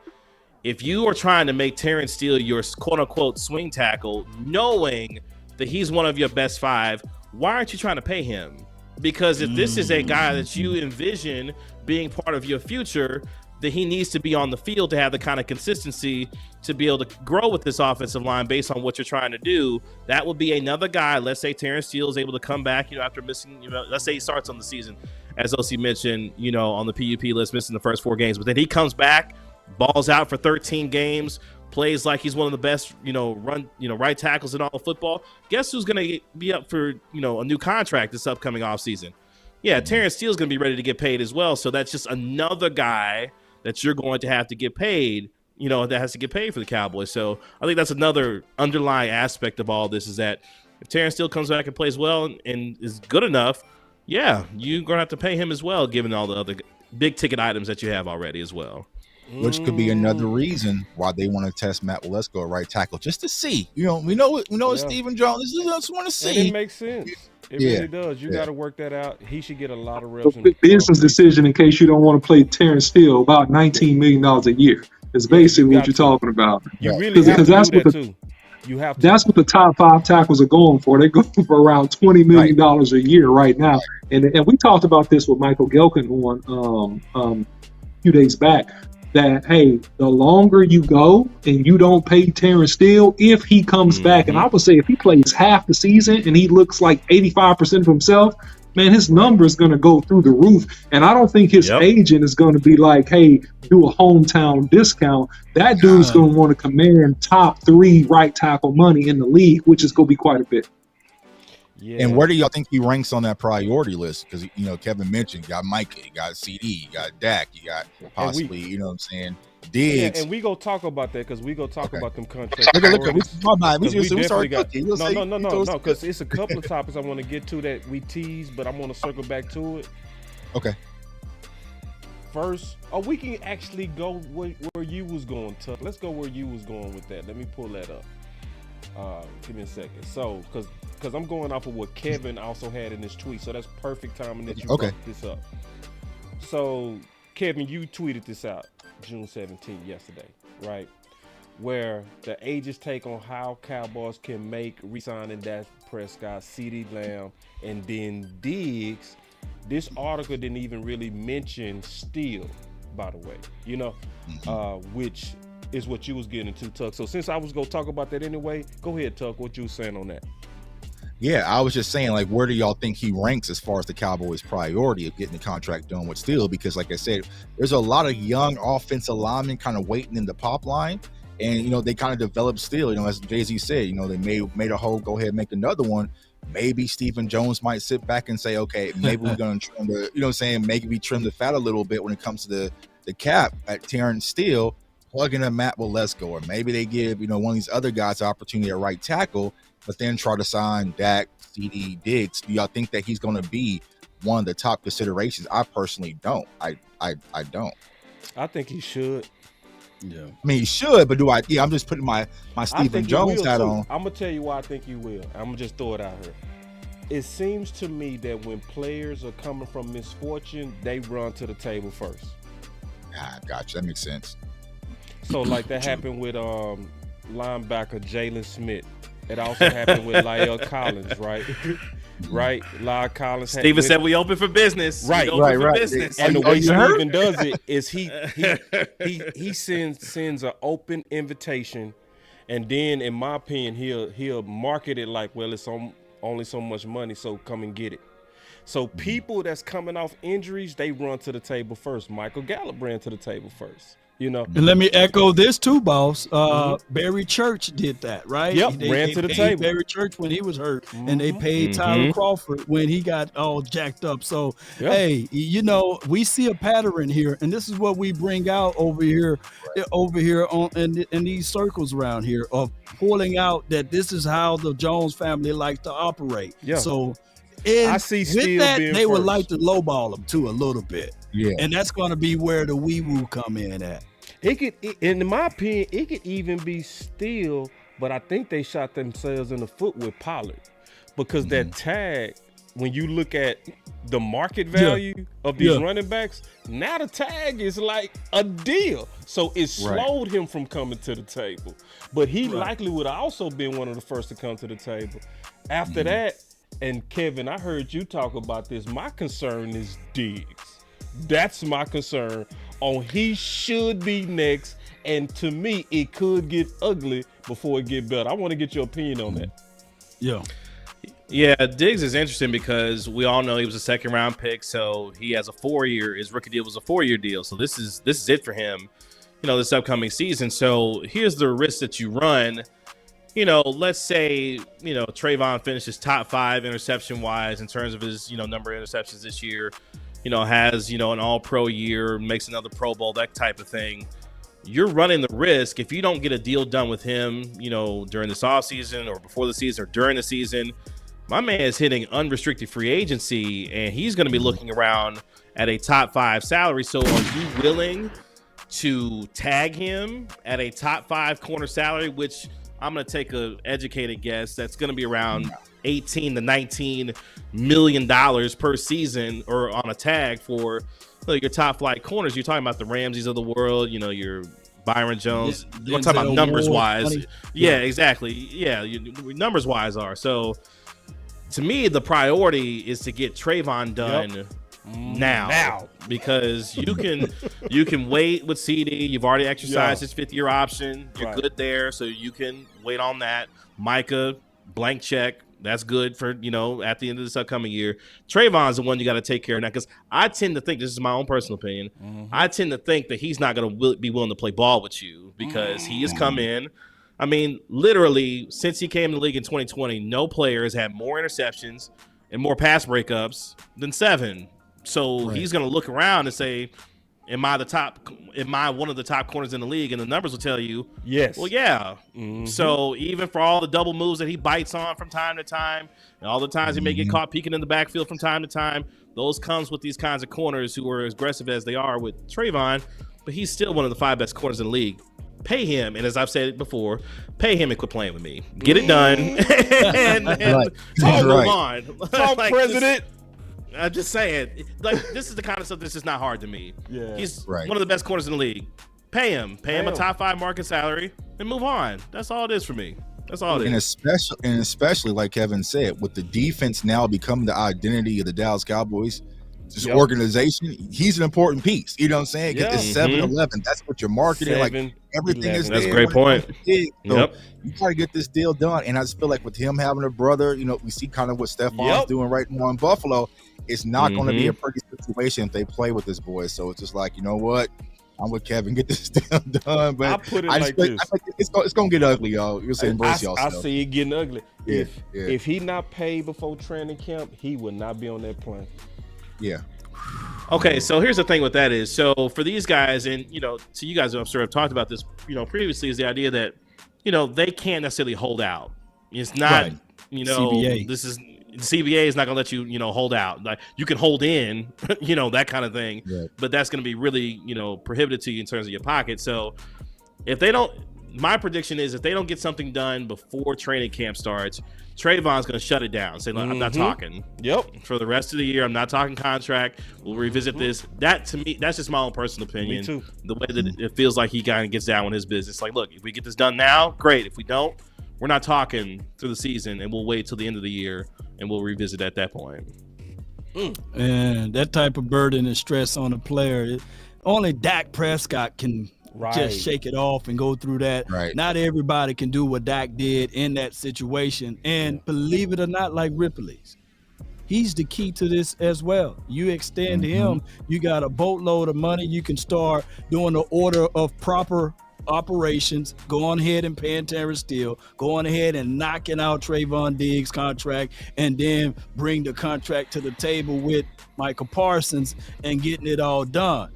If you are trying to make Terrence Steele your quote-unquote swing tackle, knowing that he's one of your best five, why aren't you trying to pay him? Because if this is a guy that you envision being part of your future, then he needs to be on the field to have the kind of consistency to be able to grow with this offensive line based on what you're trying to do. That would be another guy. Let's say Terrence Steele is able to come back, after missing, let's say he starts on the season, as OC mentioned, on the PUP list, missing the first 4 games, but then he comes back, balls out for 13 games, plays like he's one of the best, right tackles in all of football. Guess who's going to be up for, a new contract this upcoming offseason? Yeah, Terrence Steele's going to be ready to get paid as well. So that's just another guy that you're going to have to get paid, that has to get paid for the Cowboys. So I think that's another underlying aspect of all this, is that if Terrence Steele comes back and plays well and is good enough, yeah, you're going to have to pay him as well, given all the other big ticket items that you have already as well. Which could be another reason why they want to test Matt Waletzko at right tackle, just to see. We know it's Stephen Jones. Just want to see. And it makes sense. It really does. You got to work that out. He should get a lot of reps. Business decision, in case you don't want to play Terrence Steele, about $19 million a year. It's basically what you're talking about. You really have to do that too. You have to. That's what the top 5 tackles are going for. They're going for around $20 million a year right now. And we talked about this with Michael Gelkin on a few days back. That, hey, the longer you go and you don't pay Terrence Steele, if he comes back, and I would say if he plays half the season and he looks like 85% of himself, man, his number is going to go through the roof. And I don't think his agent is going to be like, hey, do a hometown discount. That dude's going to want to command top 3 right tackle money in the league, which is going to be quite a bit. Yeah. And where do y'all think he ranks on that priority list? Because Kevin mentioned, you got Micah, you got CD, you got Dak, you got possibly, you know what I'm saying, Diggs. Yeah, and we go talk about that because we go talk about them contracts. Look, we started cooking. No, because it's a couple of topics I want to get to that we teased, but I want to circle back to it. Okay. First, we can actually go where you was going, Tuck. Let's go where you was going with that. Let me pull that up. Give me a second. So, because I'm going off of what Kevin also had in his tweet, so that's perfect timing that you brought this up. So, Kevin, you tweeted this out June 17th, yesterday, right? Where the agents take on how Cowboys can make re-signing Dak Prescott, CD Lamb, and then Diggs. This article didn't even really mention Steele, by the way, which is what you was getting into, Tuck. So since I was going to talk about that anyway, go ahead, Tuck, what you was saying on that. Yeah, I was just saying, like, where do y'all think he ranks as far as the Cowboys' priority of getting the contract done with Steele? Because, like I said, there's a lot of young offensive linemen kind of waiting in the pop line. And, they kind of developed Steele. As Jay-Z said, they made a hole, go ahead and make another one. Maybe Stephen Jones might sit back and say, okay, maybe we're going to trim maybe we trim the fat a little bit when it comes to the cap at Terrence Steele, plugging in Matt Waletzko, or maybe they give, one of these other guys the opportunity at right tackle, but then try to sign Dak, CD, Diggs. Do y'all think that he's going to be one of the top considerations? I personally don't. I don't. I think he should. Yeah. I mean, he should, but I'm just putting my Stephen Jones hat on. I'm going to tell you why I think he will. I'm going to just throw it out here. It seems to me that when players are coming from misfortune, they run to the table first. Gotcha. That makes sense. So, like that happened with linebacker Jalen Smith. It also happened with La'el Collins, right? Right? La'el Collins. Steven said we open for business. Right. Business. And the way Steven does it is he sends an open invitation, and then, in my opinion, he'll market it like, well, it's only so much money, so come and get it. So people that's coming off injuries, they run to the table first. Michael Gallup ran to the table first. And let me echo this too, boss. Barry Church did that, right? Yep, ran to the table. Barry Church when he was hurt, and they paid Tyler Crawford when he got all jacked up. So, hey, we see a pattern here, and this is what we bring out over here in these circles around here of pulling out that this is how the Jones family likes to operate. Yeah. So, I see with that, they would like to lowball them too a little bit. Yeah, and that's going to be where the wee woo come in at. In my opinion, it could even be Steele, but I think they shot themselves in the foot with Pollard because that tag, when you look at the market value of these running backs, now the tag is like a deal. So it slowed him from coming to the table. But he likely would have also been one of the first to come to the table. After that, and Kevin, I heard you talk about this. My concern is Diggs. That's my concern. He should be next, and to me, it could get ugly before it get better. I want to get your opinion on that. Yeah, Diggs is interesting because we all know he was a second-round pick, so he has a 4-year. His rookie deal was a 4-year deal, so this is it for him, this upcoming season. So here's the risk that you run. Let's say Trayvon finishes top 5 interception-wise in terms of his number of interceptions this year. Has, an all-pro year, makes another Pro Bowl, that type of thing. you're running the risk if you don't get a deal done with him, during this offseason or before the season or during the season. My man is hitting unrestricted free agency, and he's going to be looking around at a top 5 salary. So are you willing to tag him at a top 5 corner salary, which I'm going to take an educated guess that's going to be around $18 to $19 million per season, or on a tag for your top flight corners? You're talking about the Ramseys of the world, your Byron Jones. You're talking about numbers wise. Yeah, exactly. Yeah, numbers wise are. So to me, the priority is to get Trayvon done now, because you can wait with CD. You've already exercised his 5th-year option. You're good there, so you can wait on that. Micah, blank check. That's good for, at the end of this upcoming year. Trayvon's the one you got to take care of now, because I tend to think, this is my own personal opinion, I tend to think that he's not going to be willing to play ball with you, because he has come in. I mean, literally, since he came to the league in 2020, no player has had more interceptions and more pass breakups than 7. So he's going to look around and say, am I one of the top corners in the league? And the numbers will tell you, yes. Well, yeah. So even for all the double moves that he bites on from time to time, and all the times he may get caught peeking in the backfield from time to time, those comes with these kinds of corners who are as aggressive as they are with Trayvon, but he's still one of the 5 best corners in the league. Pay him, and as I've said before, pay him and quit playing with me. Get it done, and move on. Talk, President. I'm just saying, this is the kind of stuff that's just not hard to me. Yeah, he's one of the best corners in the league. Pay him a top 5 market salary, and move on. That's all it is for me. That's all it is. And especially like Kevin said, with the defense now becoming the identity of the Dallas Cowboys, this organization, he's an important piece. You know what I'm saying? It's 7-11. That's what you're marketing. Everything 11. Is there. That's a great point. You got to get this deal done. And I just feel like with him having a brother, we see kind of what Stefan's doing right now in Buffalo. It's not going to be a pretty situation if they play with this boy. So it's just like, you know what? I'm with Kevin. Get this deal done. But I put it like this. It's going to get ugly, y'all. You'll say embrace y'all. I see it getting ugly. If he not paid before training camp, he would not be on that plane. Yeah. Okay, so here's the thing with that is, so for these guys, and to you guys, I'm sure I've talked about this, previously, is the idea that, they can't necessarily hold out. It's not, CBA. This is CBA is not going to let you, hold out. Like, you can hold in, that kind of thing, but that's going to be really, prohibitive to you in terms of your pocket. So if they don't, my prediction is if they don't get something done before training camp starts, Trayvon's going to shut it down. Say, look, I'm not talking. For the rest of the year, I'm not talking contract. We'll revisit this. That, to me, that's just my own personal opinion. Me too. The way that it feels like he kind of gets down with his business. Like, look, if we get this done now, great. If we don't, we're not talking through the season, and we'll wait till the end of the year, and we'll revisit at that point. And that type of burden and stress on a player, only Dak Prescott can just shake it off and go through that. Not everybody can do what Dak did in that situation. And believe it or not, like Ripley's, he's the key to this as well. You extend him, you got a boatload of money. You can start doing the order of proper operations, going ahead and paying Terrence Steele, going ahead and knocking out Trayvon Diggs' contract, and then bring the contract to the table with Michael Parsons and getting it all done.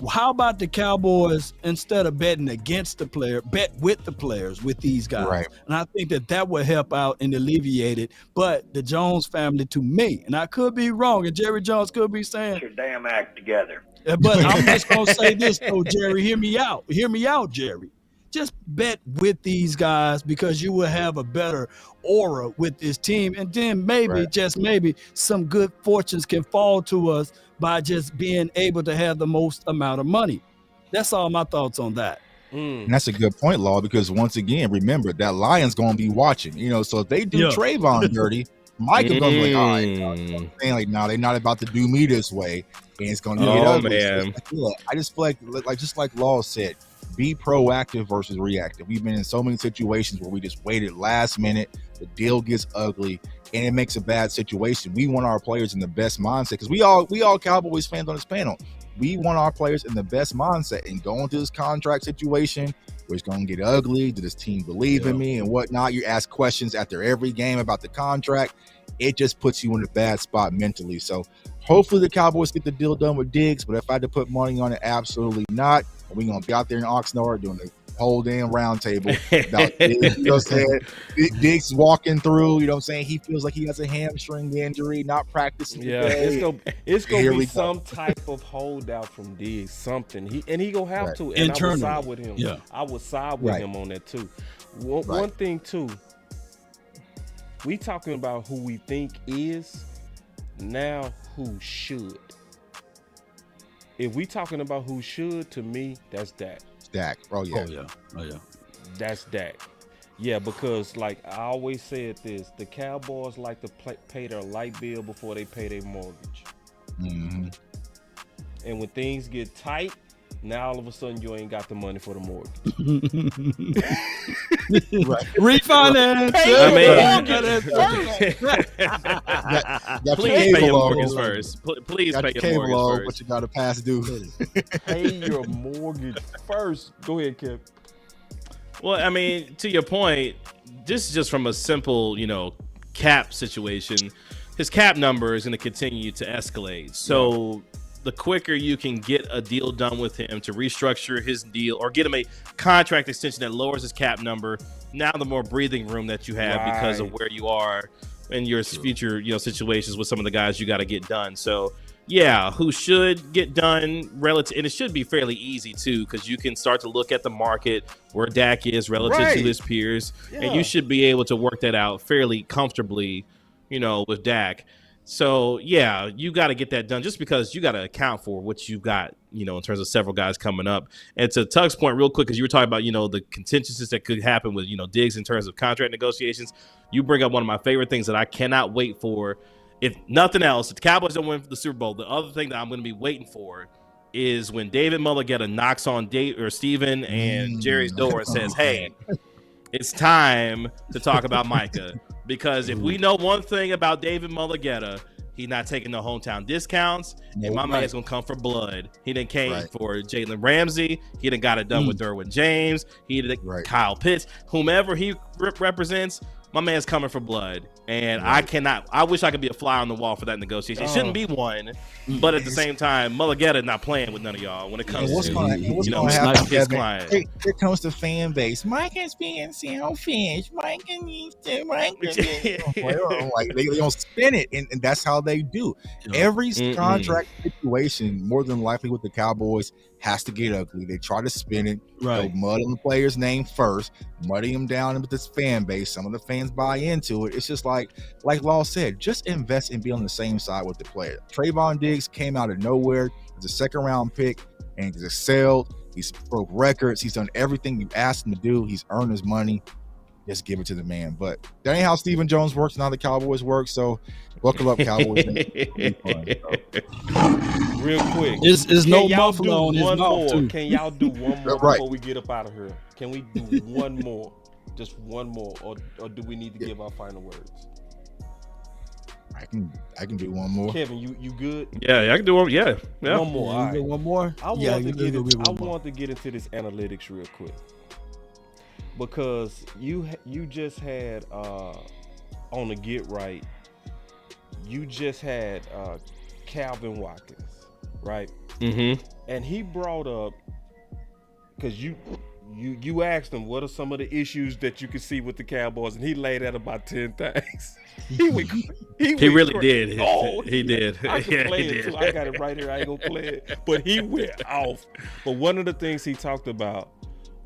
How about the Cowboys, instead of betting against the player, bet with the players, with these guys? And I think that would help out and alleviate it. But the Jones family, to me, and I could be wrong, and Jerry Jones could be saying, "Get your damn act together." But I'm just going to say this, though, Jerry. Hear me out. Hear me out, Jerry. Just bet with these guys, because you will have a better aura with this team. And then maybe, just maybe, some good fortunes can fall to us by just being able to have the most amount of money. That's all my thoughts on that. And that's a good point, Law, because once again, remember, that Lion's going to be watching. So if they do Trayvon dirty, Mike is going to be like, all right, like, no, they're not about to do me this way. And it's going to get ugly. Man. I just feel like just like Law said, be proactive versus reactive. We've been in so many situations where we just waited last minute, the deal gets ugly, and it makes a bad situation. We want our players in the best mindset, because we all Cowboys fans on this panel. We want our players in the best mindset, and going to this contract situation where it's going to get ugly. Did this team believe in me and whatnot? You ask questions after every game about the contract. It just puts you in a bad spot mentally. So Hopefully the Cowboys get the deal done with Diggs, but if I had to put money on it, absolutely not. We're going to be out there in Oxnard doing the whole damn round table about Diggs, you know what I'm saying? Diggs walking through, you know what I'm saying? He feels like he has a hamstring injury, not practicing today. It's gonna be some type of holdout from Diggs, something. He gonna have to, and I would side with him. Yeah. I would side with him on that too. One thing too, we talking about who we think is, now who should. If we talking about who should, to me, that's Dak. Dak. Oh yeah. That's Dak. Yeah, because like I always said this, the Cowboys like to pay their light bill before they pay their mortgage. Mm-hmm. And when things get tight, now all of a sudden you ain't got the money for the mortgage. Refinance. Please pay your mortgage first. Please pay your mortgage first. What you got to pass due? Pay your mortgage first. Go ahead, Kev. Well, I mean, to your point, this is just from a simple, cap situation. His cap number is going to continue to escalate. So the quicker you can get a deal done with him to restructure his deal or get him a contract extension that lowers his cap number, now the more breathing room that you have because of where you are in your future, situations with some of the guys you got to get done. So yeah, who should get done relative, and it should be fairly easy too, because you can start to look at the market where Dak is relative to his peers, and you should be able to work that out fairly comfortably, with Dak. So yeah, you got to get that done just because you got to account for what you've got, in terms of several guys coming up. And to Tug's point, real quick, because you were talking about, the contingencies that could happen with, Diggs in terms of contract negotiations. You bring up one of my favorite things that I cannot wait for. If nothing else, if the Cowboys don't win the Super Bowl, the other thing that I'm going to be waiting for is when David Mulligetta knocks on Steven and Jerry's door and says, hey, it's time to talk about Micah. Because if we know one thing about David Mulligetta, he's not taking no hometown discounts, and my man's going to come for blood. He done came for Jalen Ramsey. He done got it done with Derwin James. He did Kyle Pitts. Whomever he represents, my man's coming for blood. And I wish I could be a fly on the wall for that negotiation. It shouldn't be one, but at the same time, Mulligetta not playing with none of y'all when it comes to his client. Here comes the fan base. Mike is being selfish. Mike needs to. Like they don't spin it, and that's how they do. Every contract situation, more than likely with the Cowboys, has to get ugly. They try to spin it. They'll mud on the player's name first, muddy him down with this fan base. Some of the fans buy into it. It's just like Law said, just invest and be on the same side with the player. Trayvon Diggs came out of nowhere as a second-round pick, and he's excelled. He's broke records. He's done everything you asked him to do. He's earned his money. Just give it to the man. But that ain't how Stephen Jones works and how the Cowboys work. So buckle up, Cowboys. Real quick. There's no buffalo on his mouth, too. Can y'all do one more before we get up out of here? Can we do one more? Just one more, or do we need to give our final words? I can do one more. Kevin, you good? Yeah, I can do one. Yeah. One more. All right. One more. I want to get into this analytics real quick, because you just had on the Get Right, you just had Calvin Watkins, right? Mm-hmm. And he brought up, because you asked him what are some of the issues that you could see with the Cowboys, and he laid out about 10 things. He really did. He did. I can play it too. I got it right here. I ain't gonna play it, but he went off. But one of the things he talked about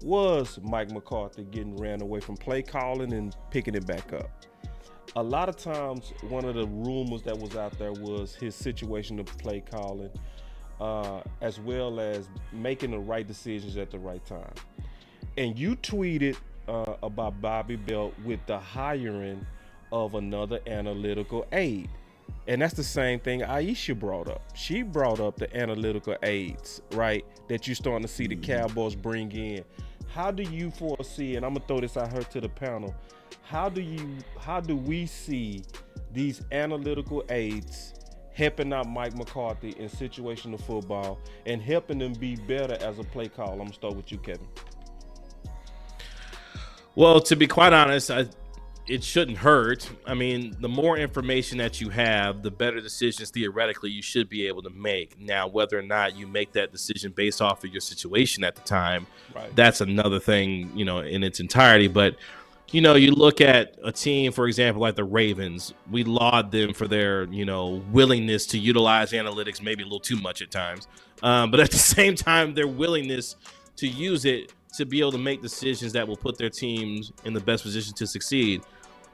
was Mike McCarthy getting ran away from play calling and picking it back up. A lot of times, one of the rumors that was out there was his situation of play calling, as well as making the right decisions at the right time. And you tweeted about Bobby Belt with the hiring of another analytical aide. And that's the same thing Aisha brought up. She brought up the analytical aides, right, that you're starting to see the Cowboys bring in. How do you foresee, and I'm going to throw this out here to the panel, how do we see these analytical aides helping out Mike McCarthy in situational football and helping them be better as a play call? I'm going to start with you, Kevin. Well, to be quite honest, it shouldn't hurt. I mean, the more information that you have, the better decisions theoretically you should be able to make. Now, whether or not you make that decision based off of your situation at the time, that's another thing, in its entirety. But, you look at a team, for example, like the Ravens. We laud them for their, willingness to utilize analytics, maybe a little too much at times. But at the same time, their willingness to use it to be able to make decisions that will put their teams in the best position to succeed.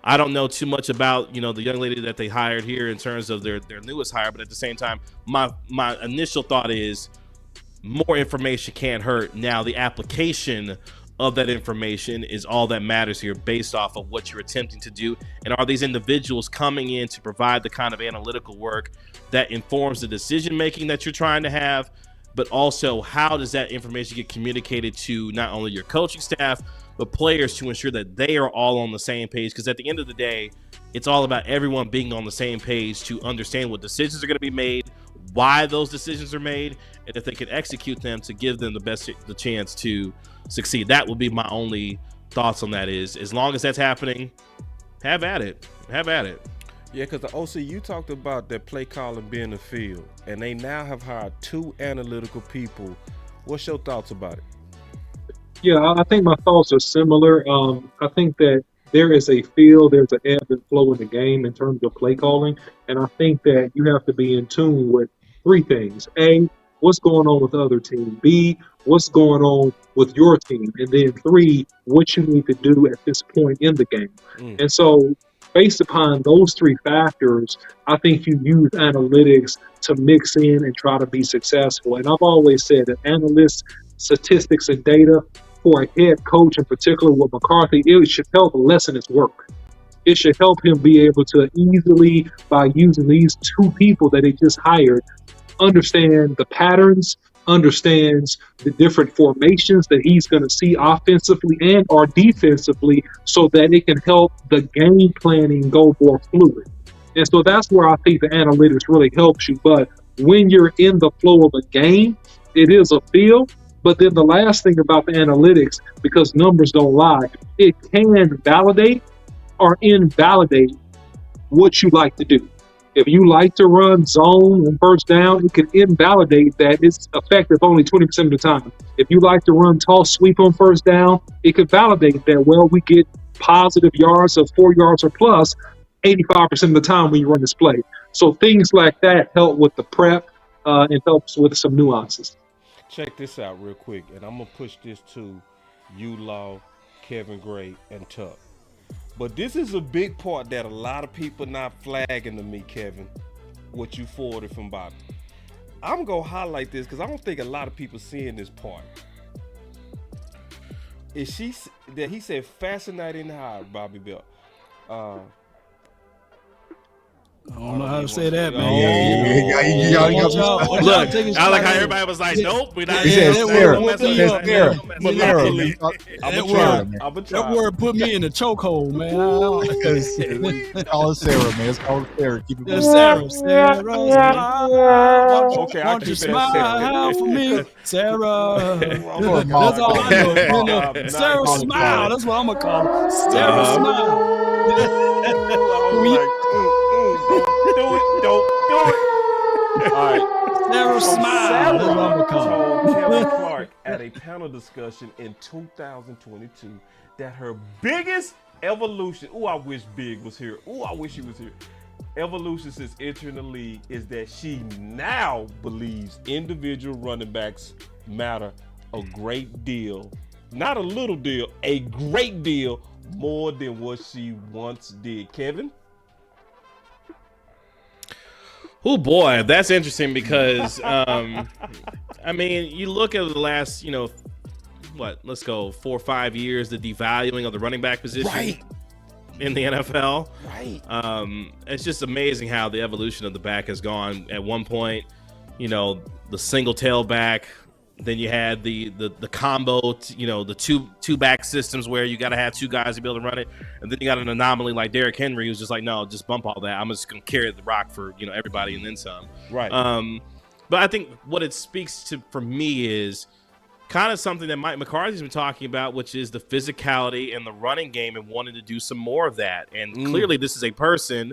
I don't know too much about, the young lady that they hired here in terms of their newest hire, but at the same time, my initial thought is more information can't hurt. Now, the application of that information is all that matters here based off of what you're attempting to do. And are these individuals coming in to provide the kind of analytical work that informs the decision-making that you're trying to have? But also, how does that information get communicated to not only your coaching staff, but players to ensure that they are all on the same page? Because at the end of the day, it's all about everyone being on the same page to understand what decisions are going to be made, why those decisions are made, and if they can execute them to give them the chance to succeed. That would be my only thoughts on that. Is as long as that's happening, have at it. Have at it. Yeah, because the OC, you talked about that play calling being the field, and they now have hired 2 analytical people. What's your thoughts about it? Yeah, I think my thoughts are similar. I think that there is a feel, there's an ebb and flow in the game in terms of play calling, and I think that you have to be in tune with 3 things. A, what's going on with the other team? B, what's going on with your team? And then 3, what you need to do at this point in the game. And so, based upon those 3 factors, I think you use analytics to mix in and try to be successful. And I've always said that analysts, statistics, and data for a head coach, in particular with McCarthy, it should help lessen his work. It should help him be able to easily, by using these 2 people that he just hired, understand the patterns, understands the different formations that he's going to see offensively and or defensively, so that it can help the game planning go more fluid. And so that's where I think the analytics really helps you. But when you're in the flow of a game, it is a feel. But then the last thing about the analytics, because numbers don't lie, it can validate or invalidate what you like to do. If you like to run zone and first down, it can invalidate that it's effective only 20% of the time. If you like to run toss sweep on first down, it could validate that, well, we get positive yards of 4 yards or plus 85% of the time when you run this play. So things like that help with the prep and helps with some nuances. Check this out real quick, and I'm going to push this to you, Law, Kevin Gray, and Tuck. But this is a big part that a lot of people not flagging to me, Kevin, what you forwarded from Bobby. I'm going to highlight this because I don't think a lot of people seeing this part. Is she that he said fascinating high, Bobby Bell? I don't know how to say that, man. Look, I like how everybody was like, nope, we're not. That word put me in a chokehold, man. It's called Sarah, man. It's called Sarah. Keep it Sarah. Okay, I can smile for me, Sarah. That's all I know. Sarah smile. That's what I'm gonna call it. Sarah smile. Don't do it. All right. Sarah smile. Sarah told Kevin Clark at a panel discussion in 2022 that her biggest evolution. Ooh, I wish Big was here. Ooh, I wish he was here. Evolution since entering the league is that she now believes individual running backs matter a great deal. Not a little deal, a great deal more than what she once did. Kevin? Oh boy, that's interesting because I mean, you look at the last, let's go 4 or 5 years, the devaluing of the running back position in the NFL. Right. It's just amazing how the evolution of the back has gone. At one point, the single tailback, then you had the combo, the two back systems where you got to have 2 guys to be able to run it. And then you got an anomaly like Derrick Henry who's just like, no, just bump all that. I'm just going to carry the rock for, everybody and then some. Right. But I think what it speaks to for me is kind of something that Mike McCarthy's been talking about, which is the physicality and the running game and wanting to do some more of that. And clearly this is a person,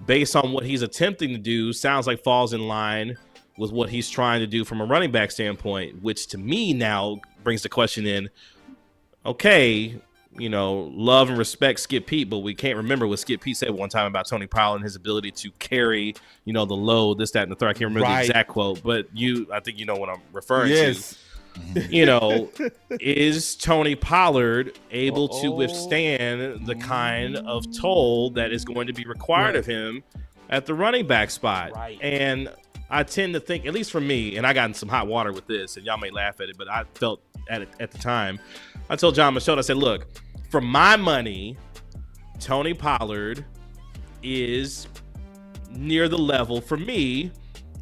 based on what he's attempting to do, sounds like falls in line with what he's trying to do from a running back standpoint, which to me now brings the question in, okay, you know, love and respect Skip Pete, but we can't remember what Skip Pete said one time about Tony Pollard and his ability to carry, you know, the load, this, that, and the third. I can't remember the exact quote, but I think you know what I'm referring to. You know, is Tony Pollard able to withstand the kind of toll that is going to be required of him at the running back spot? And I tend to think, at least for me, and I got in some hot water with this, and y'all may laugh at it, but I felt at it at the time. I told John Michaud, I said, look, for my money, Tony Pollard is near the level, for me,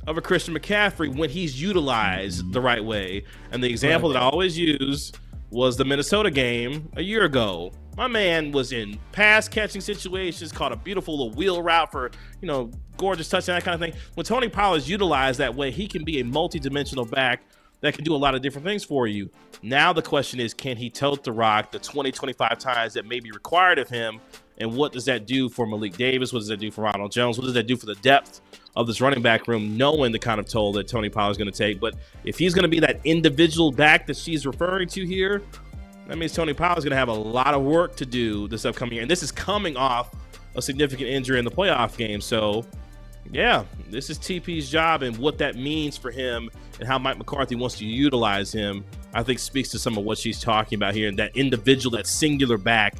of a Christian McCaffrey when he's utilized the right way. And the example that I always use was the Minnesota game a year ago. My man was in pass catching situations, caught a beautiful little wheel route for, you know, gorgeous touchdown, that kind of thing. When Tony Pollard's utilized that way, he can be a multi-dimensional back that can do a lot of different things for you. Now the question is, can he tote the rock the 20, 25 times that may be required of him? And what does that do for Malik Davis? What does that do for Ronald Jones? What does that do for the depth of this running back room, knowing the kind of toll that Tony Pollard's going to take? But if he's going to be that individual back that she's referring to here, that means Tony Pollard's going to have a lot of work to do this upcoming year. And this is coming off a significant injury in the playoff game. So, yeah, this is TP's job, and what that means for him and how Mike McCarthy wants to utilize him, I think speaks to some of what she's talking about here, and that individual, that singular back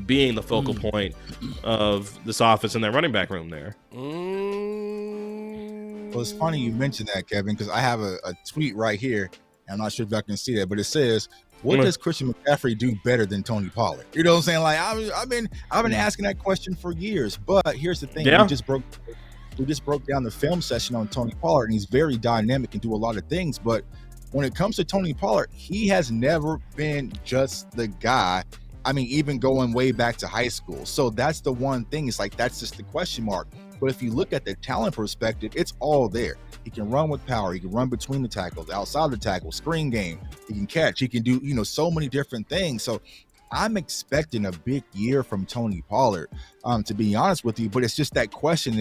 being the focal point of this offense and that running back room there. Well, it's funny you mentioned that, Kevin, because I have a tweet right here. I'm not sure if y'all can see that, but it says, what does Christian McCaffrey do better than Tony Pollard? You know what I'm saying? Like, I've been asking that question for years, but here's the thing. We just broke down the film session on Tony Pollard, and he's very dynamic and do a lot of things. But when it comes to Tony Pollard, he has never been just the guy. I mean, even going way back to high school. So that's the one thing. It's like, that's just the question mark. But if you look at the talent perspective, it's all there. He can run with power. He can run between the tackles, outside the tackle, screen game. He can catch. He can do, you know, so many different things. So I'm expecting a big year from Tony Pollard, to be honest with you. But it's just that question,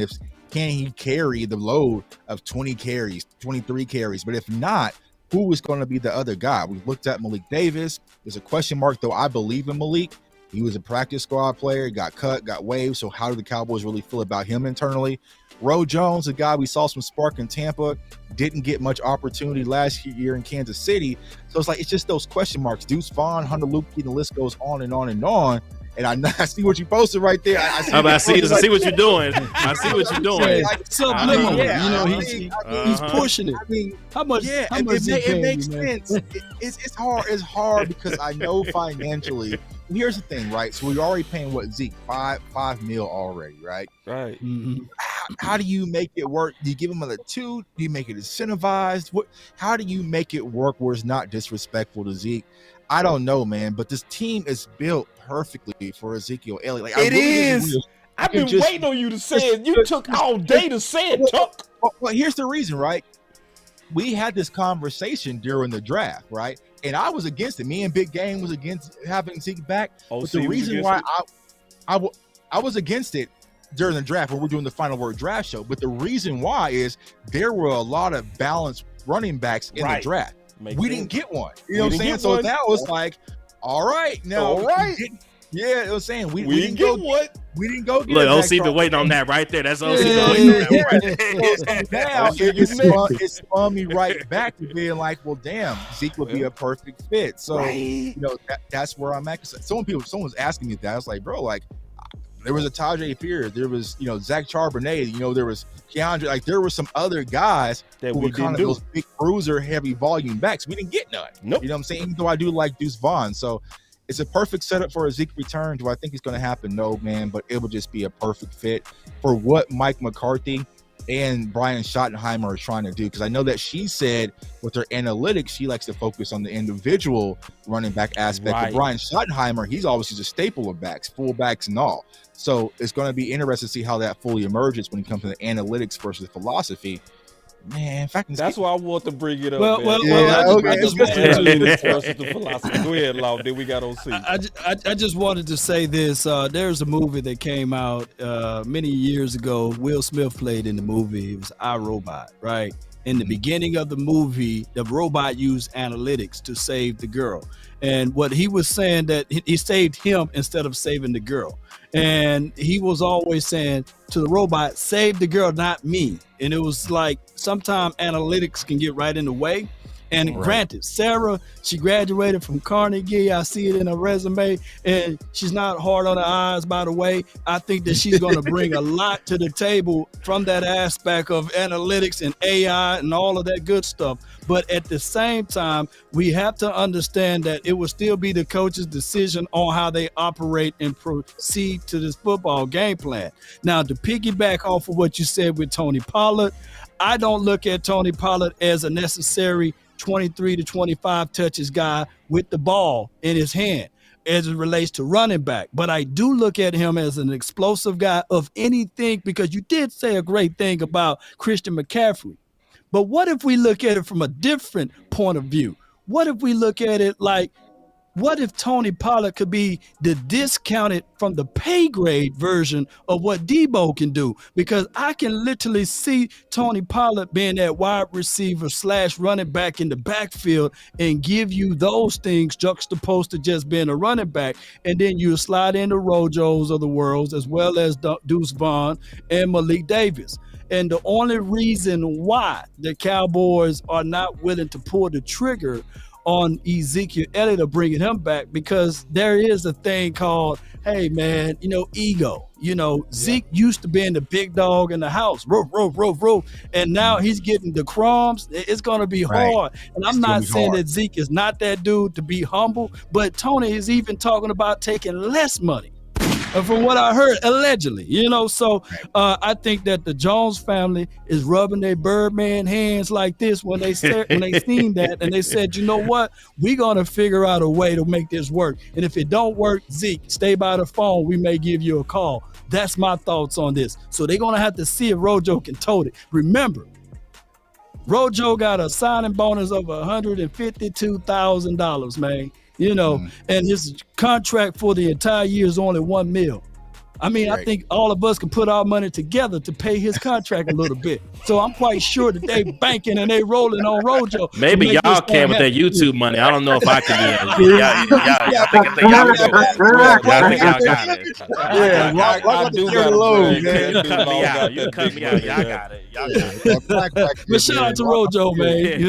can he carry the load of 20 carries, 23 carries? But if not, who is going to be the other guy? We've looked at Malik Davis. There's a question mark, though. I believe in Malik. He was a practice squad player, got cut, got waived. So how do the Cowboys really feel about him internally? Ro Jones, a guy we saw some spark in Tampa, didn't get much opportunity last year in Kansas City. So it's like, it's just those question marks. Deuce Vaughn, Hunter Luepke, the list goes on and on and on. And I see what you posted right there. I see what you're doing. I see what you're doing. Subliminal. You know, he's pushing it. I mean, how much? It makes sense. It's hard. It's hard because I know financially. Here's the thing, right? So we're already paying what, Zeke, $5 million already, right? Right. Mm-hmm. How do you make it work? Do you give him another $2 million? Do you make it incentivized? How do you make it work where it's not disrespectful to Zeke? I don't know, man. But this team is built perfectly for Ezekiel Elliott. Like, it is. I've been waiting on you to say it. You took all day to say it, Chuck. Well, here's the reason, right? We had this conversation during the draft, right? And I was against it. Me and Big Game was against having Zeke back. But the reason why I was against it during the draft when we're doing the Final Word draft show, but the reason why is there were a lot of balanced running backs in the draft. We didn't get one. You know what I'm saying? So that was like, all right. Now, all right. Yeah, it was saying we didn't get what? We didn't go get it. Look, OC been waiting on that right there. That's OC been waiting on that right there. It spun me right back to being like, well, damn, Zeke would be a perfect fit. So, you know, that's where I'm at. Someone was asking me that. I was like, bro, like, there was a Tajay Pierce, there was, you know, Zach Charbonnet, you know, there was Keandre, like there were some other guys that who were kind of those big bruiser, heavy volume backs. We didn't get none. Nope. You know what I'm saying? Even though I do like Deuce Vaughn. So it's a perfect setup for a Zeke return. Do I think it's going to happen? No, man, but it will just be a perfect fit for what Mike McCarthy and Brian Schottenheimer are trying to do. Because I know that she said with her analytics, she likes to focus on the individual running back aspect. But Brian Schottenheimer, he's obviously a staple of backs, fullbacks and all. So it's going to be interesting to see how that fully emerges when it comes to the analytics versus philosophy. Man, if I can, that's why I want to bring it up. Well, man. well, well, I just wanted to. Versus the philosophy. Go ahead, Law. Then we got OC. I just wanted to say this. There's a movie that came out many years ago. Will Smith played in the movie. It was I, Robot, right? In the beginning of the movie, the robot used analytics to save the girl. And what he was saying that he saved him instead of saving the girl. And he was always saying to the robot, save the girl, not me. And it was like sometimes analytics can get right in the way. And granted, Sarah, she graduated from Carnegie. I see it in her resume. And she's not hard on her eyes, by the way. I think that she's going to bring a lot to the table from that aspect of analytics and AI and all of that good stuff. But at the same time, we have to understand that it will still be the coach's decision on how they operate and proceed to this football game plan. Now, to piggyback off of what you said with Tony Pollard, I don't look at Tony Pollard as a necessary 23 to 25 touches guy with the ball in his hand as it relates to running back. But I do look at him as an explosive guy of anything, because you did say a great thing about Christian McCaffrey. But what if we look at it from a different point of view? What if we look at it like, what if Tony Pollard could be the discounted from the pay grade version of what Debo can do? Because I can literally see Tony Pollard being that wide receiver / running back in the backfield and give you those things juxtaposed to just being a running back. And then you slide into Rojos of the world, as well as Deuce Vaughn and Malik Davis. And the only reason why the Cowboys are not willing to pull the trigger on Ezekiel Elliott of bringing him back, because there is a thing called, hey man, ego. Zeke used to being the big dog in the house, roof, and now he's getting the crumbs. It's going to be hard. And I'm not saying that Zeke is not that dude to be humble, but Tony is even talking about taking less money. From what I heard, allegedly, so I think that the Jones family is rubbing their Birdman hands like this when they seen that, and they said, you know what, we're gonna figure out a way to make this work. And if it don't work, Zeke, stay by the phone. We may give you a call. That's my thoughts on this. So they're gonna have to see if Rojo can tote it. Remember, Rojo got a signing bonus of $152,000, man. And his contract for the entire year is only $1 million. I mean, I think all of us can put our money together to pay his contract a little bit. So I'm quite sure that they banking and they rolling on Rojo. Maybe y'all can with that YouTube money. I don't know if I can do that. Y'all think y'all got it. Yeah, I do got it. You cut me out. Y'all got it. But shout out to Rojo, man.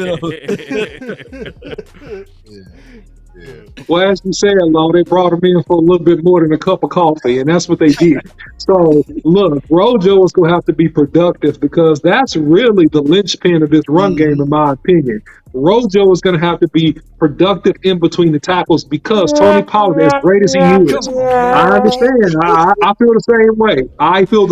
Well, as you said, Lo, they brought him in for a little bit more than a cup of coffee, and that's what they did. So, look, Rojo is going to have to be productive, because that's really the linchpin of this run game, in my opinion. Rojo is going to have to be productive in between the tackles, because Tony Pollard, as great as he is, I understand. I feel the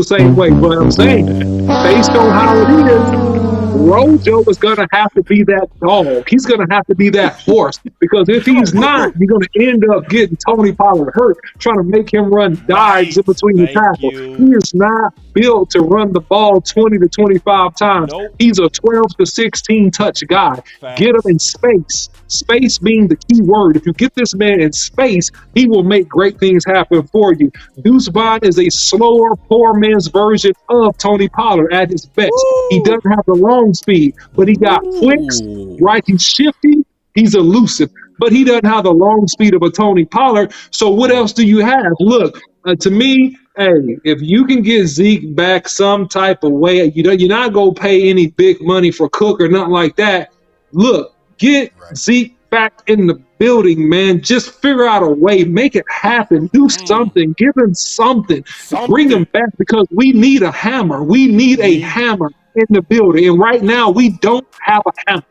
same way. But I'm saying, based on how it is, Rojo is going to have to be that dog. He's going to have to be that horse, because if he's not, you're going to end up getting Tony Pollard hurt, trying to make him run dives in between the tackles. He is not built to run the ball 20 to 25 times. He's a 12 to 16 touch guy. Get him in space. Space being the key word. If you get this man in space, he will make great things happen for you. Deuce Vaughn is a slower, poor man's version of Tony Pollard at his best. He doesn't have the long speed, but he got quicks, right? He's shifty, he's elusive, but he doesn't have the long speed of a Tony Pollard. So what else do you have? Look, to me, hey, if you can get Zeke back some type of way, you're not going to pay any big money for Cook or nothing like that. Look, get Zeke back in the building, man. Just figure out a way, make it happen, do something, give him something, bring him back, because we need a hammer. We need a hammer in the building, and right now we don't have a hammer.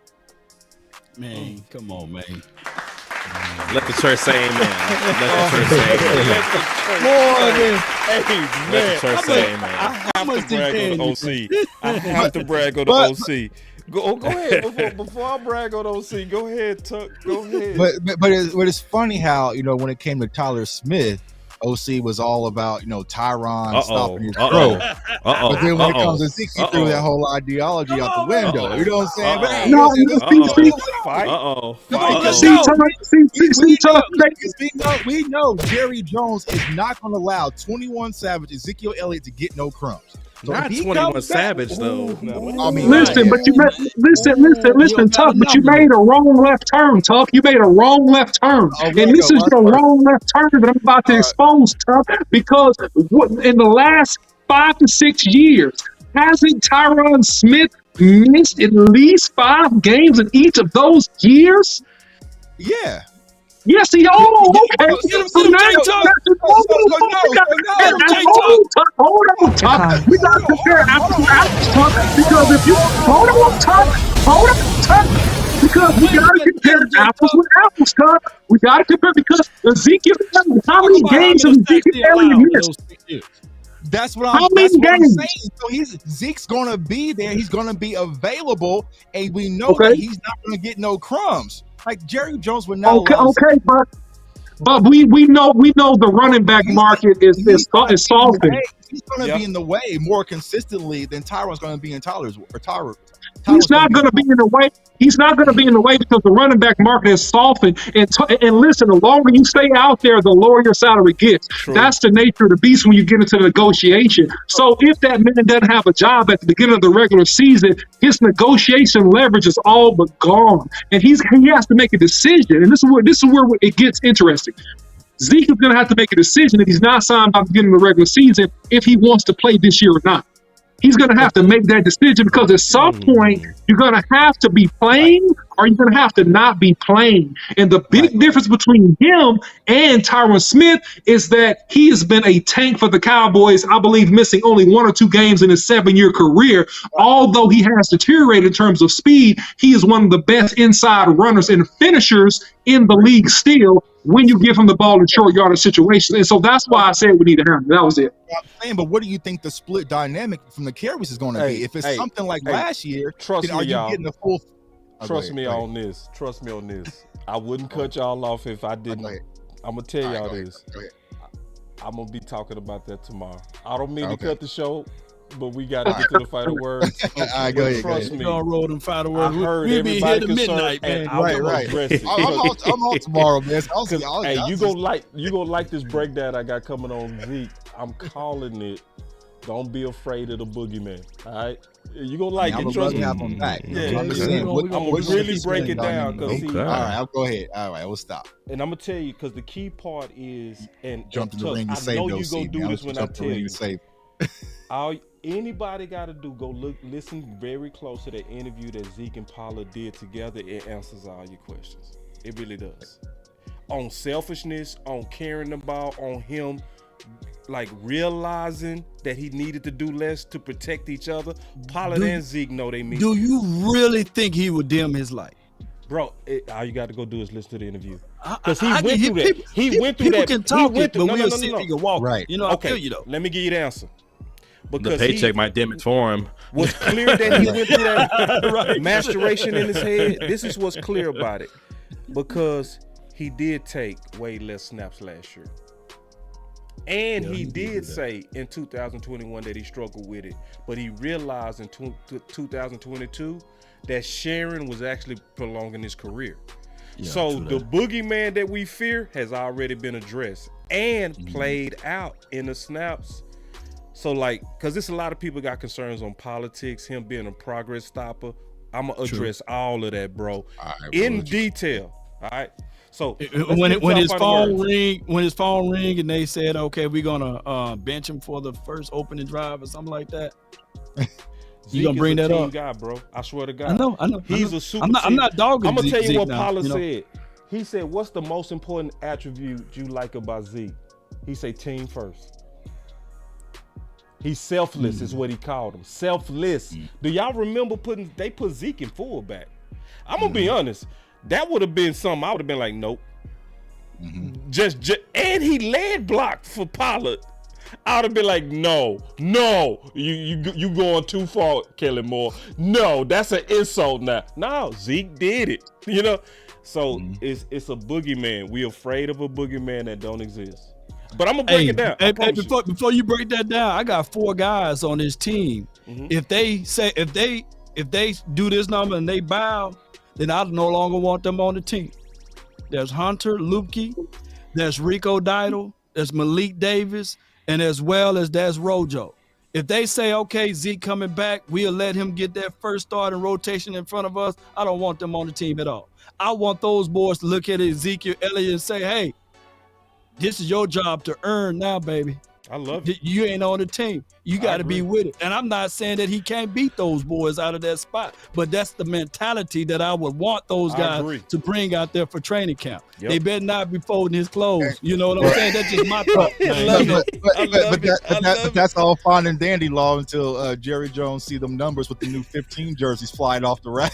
Man, come on, man. Let the church say amen. Let the church say amen. Let the church say amen. I have to brag on the OC. I have to brag on the OC. Go ahead. Before I brag on OC, go ahead, Tuck. Go ahead. But it's funny how, when it came to Tyler Smith, OC was all about, Tyron stopping his throw. But then when it comes to Zeke, he threw that whole ideology out the window. You know what I'm saying? But hey, we know Jerry Jones is not going to allow 21 Savage Ezekiel Elliott to get no crumbs. So not 21 Savage though. I mean, listen, but you listen, Tough. But you made a wrong left turn, Tough. You made a wrong left turn, and this is your wrong left turn that I'm about to expose, Tough. Because in the last 5 to 6 years, hasn't Tyron Smith missed at least 5 games in each of those years? Yeah. Yes, okay. Hold on, Tough. We got to compare apples to apples, Tough. Because if you hold on, Tough. Because we got to compare apples with apples, Tough. We got to compare because Ezekiel. How many games have Ezekiel Elliott missed? That's what I'm saying. So Zeke's going to be there. He's going to be available, and we know that he's not going to get no crumbs. Like Jerry Jones would not. Okay, but we know the running back market is softening. He's going to be in the way more consistently than Tyron's going to be in Tyler's. He's not going to be in the way. He's not going to be in the way because the running back market is softened. And listen, the longer you stay out there, the lower your salary gets. True. That's the nature of the beast when you get into the negotiation. So if that man doesn't have a job at the beginning of the regular season, his negotiation leverage is all but gone, and he has to make a decision. And this is where it gets interesting. Zeke is going to have to make a decision if he's not signed by the beginning of the regular season if he wants to play this year or not. He's going to have to make that decision because at some point you're going to have to be playing or you're going to have to not be playing. And the big difference between him and Tyron Smith is that he has been a tank for the Cowboys, I believe, missing only 1 or 2 games in his 7-year career. Although he has deteriorated in terms of speed, he is one of the best inside runners and finishers in the league still when you give him the ball in short yardage situations. And so that's why I said we need to handle. That was it. I'm saying, but what do you think the split dynamic from the carries is going to be? If it's something like last year, trust me, y'all. Getting the full? Trust me on this. Trust me on this. I wouldn't cut y'all off if I didn't. I'm gonna tell y'all this. I'm gonna be talking about that tomorrow. I don't mean to cut the show, but we got to get to the final words. Trust me. We're roll them final words. I heard we'll everybody be here to midnight, man. Right. I'm on tomorrow, man. Hey, you gonna like this breakdown I got coming on Zeke. I'm calling it. Don't be afraid of the boogeyman. All right, you gonna like it. Trust me. I'm back. I'm gonna really break it down. All right, I'll go ahead. All right, we'll stop. And I'm gonna tell you because the key part is, and jump in the ring to save. I know you gonna do this when I tell you. All anybody got to do, go listen very close to that interview that Zeke and Pollard did together. It answers all your questions. It really does. On selfishness, on caring about, on him like realizing that he needed to do less to protect each other. Pollard and Zeke know they mean. Do you really think he would dim his light? Bro, all you got to go do is listen to the interview. Because he went through that. He went through that. People can talk it, but we'll see if he can walk. Right. You know, I feel you though. Let me give you the answer. Because the paycheck might dim it for him. Was clear that he went through that masturbation in his head. This is what's clear about it. Because he did take way less snaps last year. And he did say in 2021 that he struggled with it. But he realized in 2022 that sharing was actually prolonging his career. Yeah, so the boogeyman that we fear has already been addressed and played out in the snaps. So like, because there's a lot of people got concerns on politics, him being a progress stopper. I'm going to address all of that, bro, in detail. All right. So when his phone ring and they said, okay, we're gonna bench him for the first opening drive or something like that. You gonna bring that up, guy, bro? I swear to God. I know. He's a super. I'm not dogging. I'm gonna tell you what now, Pollard said. He said, "What's the most important attribute you like about Zeke?" He said, "Team first." He's selfless, is what he called him. Selfless. Do y'all remember they put Zeke in fullback? I'm gonna be honest. That would have been something I would have been like, nope. Just and he led blocked for Pollard. I would have been like, no, you going too far, Kelly Moore. No, that's an insult now. No, Zeke did it. You know, so it's a boogeyman. We afraid of a boogeyman that don't exist. But I'm gonna break it down. Hey, before you break that down, I got 4 guys on this team. Mm-hmm. If they do this number and they bow, then I no longer want them on the team. There's Hunter Lupke, there's Rico Didal, there's Malik Davis, and as well as there's Rojo. If they say, okay, Zeke coming back, we'll let him get that first start and rotation in front of us, I don't want them on the team at all. I want those boys to look at Ezekiel Elliott and say, hey, this is your job to earn now, baby. I love it. You ain't on the team. You got to be with it. And I'm not saying that he can't beat those boys out of that spot, but that's the mentality that I would want those guys to bring out there for training camp. Yep. They better not be folding his clothes. You know what I'm saying? That's just my thought. But that's all fine and dandy law until Jerry Jones see them numbers with the new 15 jerseys flying off the rack.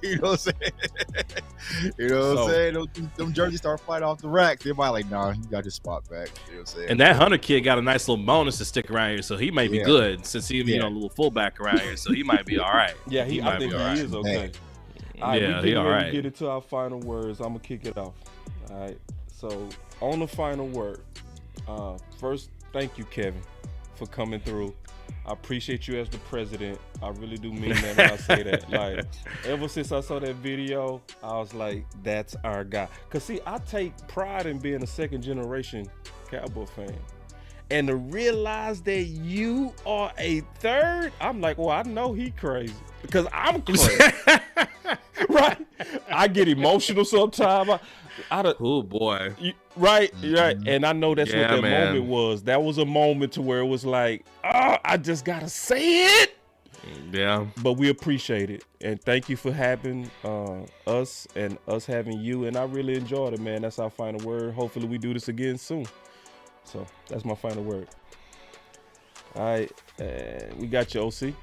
You know what I'm saying? You know what I'm saying? Them jerseys start flying off the racks. Everybody like, nah, you got your spot back. You know what I'm saying? And that Hunter kid got a nice little bonus to stick around here, so he might be good since he's a little fullback around here, so he might be all right. Yeah, I think he is okay. All right, he all right. Get into our final words. I'm gonna kick it off. All right. So on the final word, first, thank you, Kevin, for coming through. I appreciate you as the president. I really do mean that when I say that. Like, ever since I saw that video, I was like, that's our guy. Because, see, I take pride in being a second-generation Cowboy fan. And to realize that you are a third, I'm like, well, I know he crazy. Because I'm crazy. Right? I get emotional sometimes. Oh, boy. Right. And I know that's what that moment was. That was a moment to where it was like, oh, I just got to say it. Yeah. But we appreciate it. And thank you for having us and us having you. And I really enjoyed it, man. That's our final word. Hopefully we do this again soon. So that's my final word. All right. We got you, OC.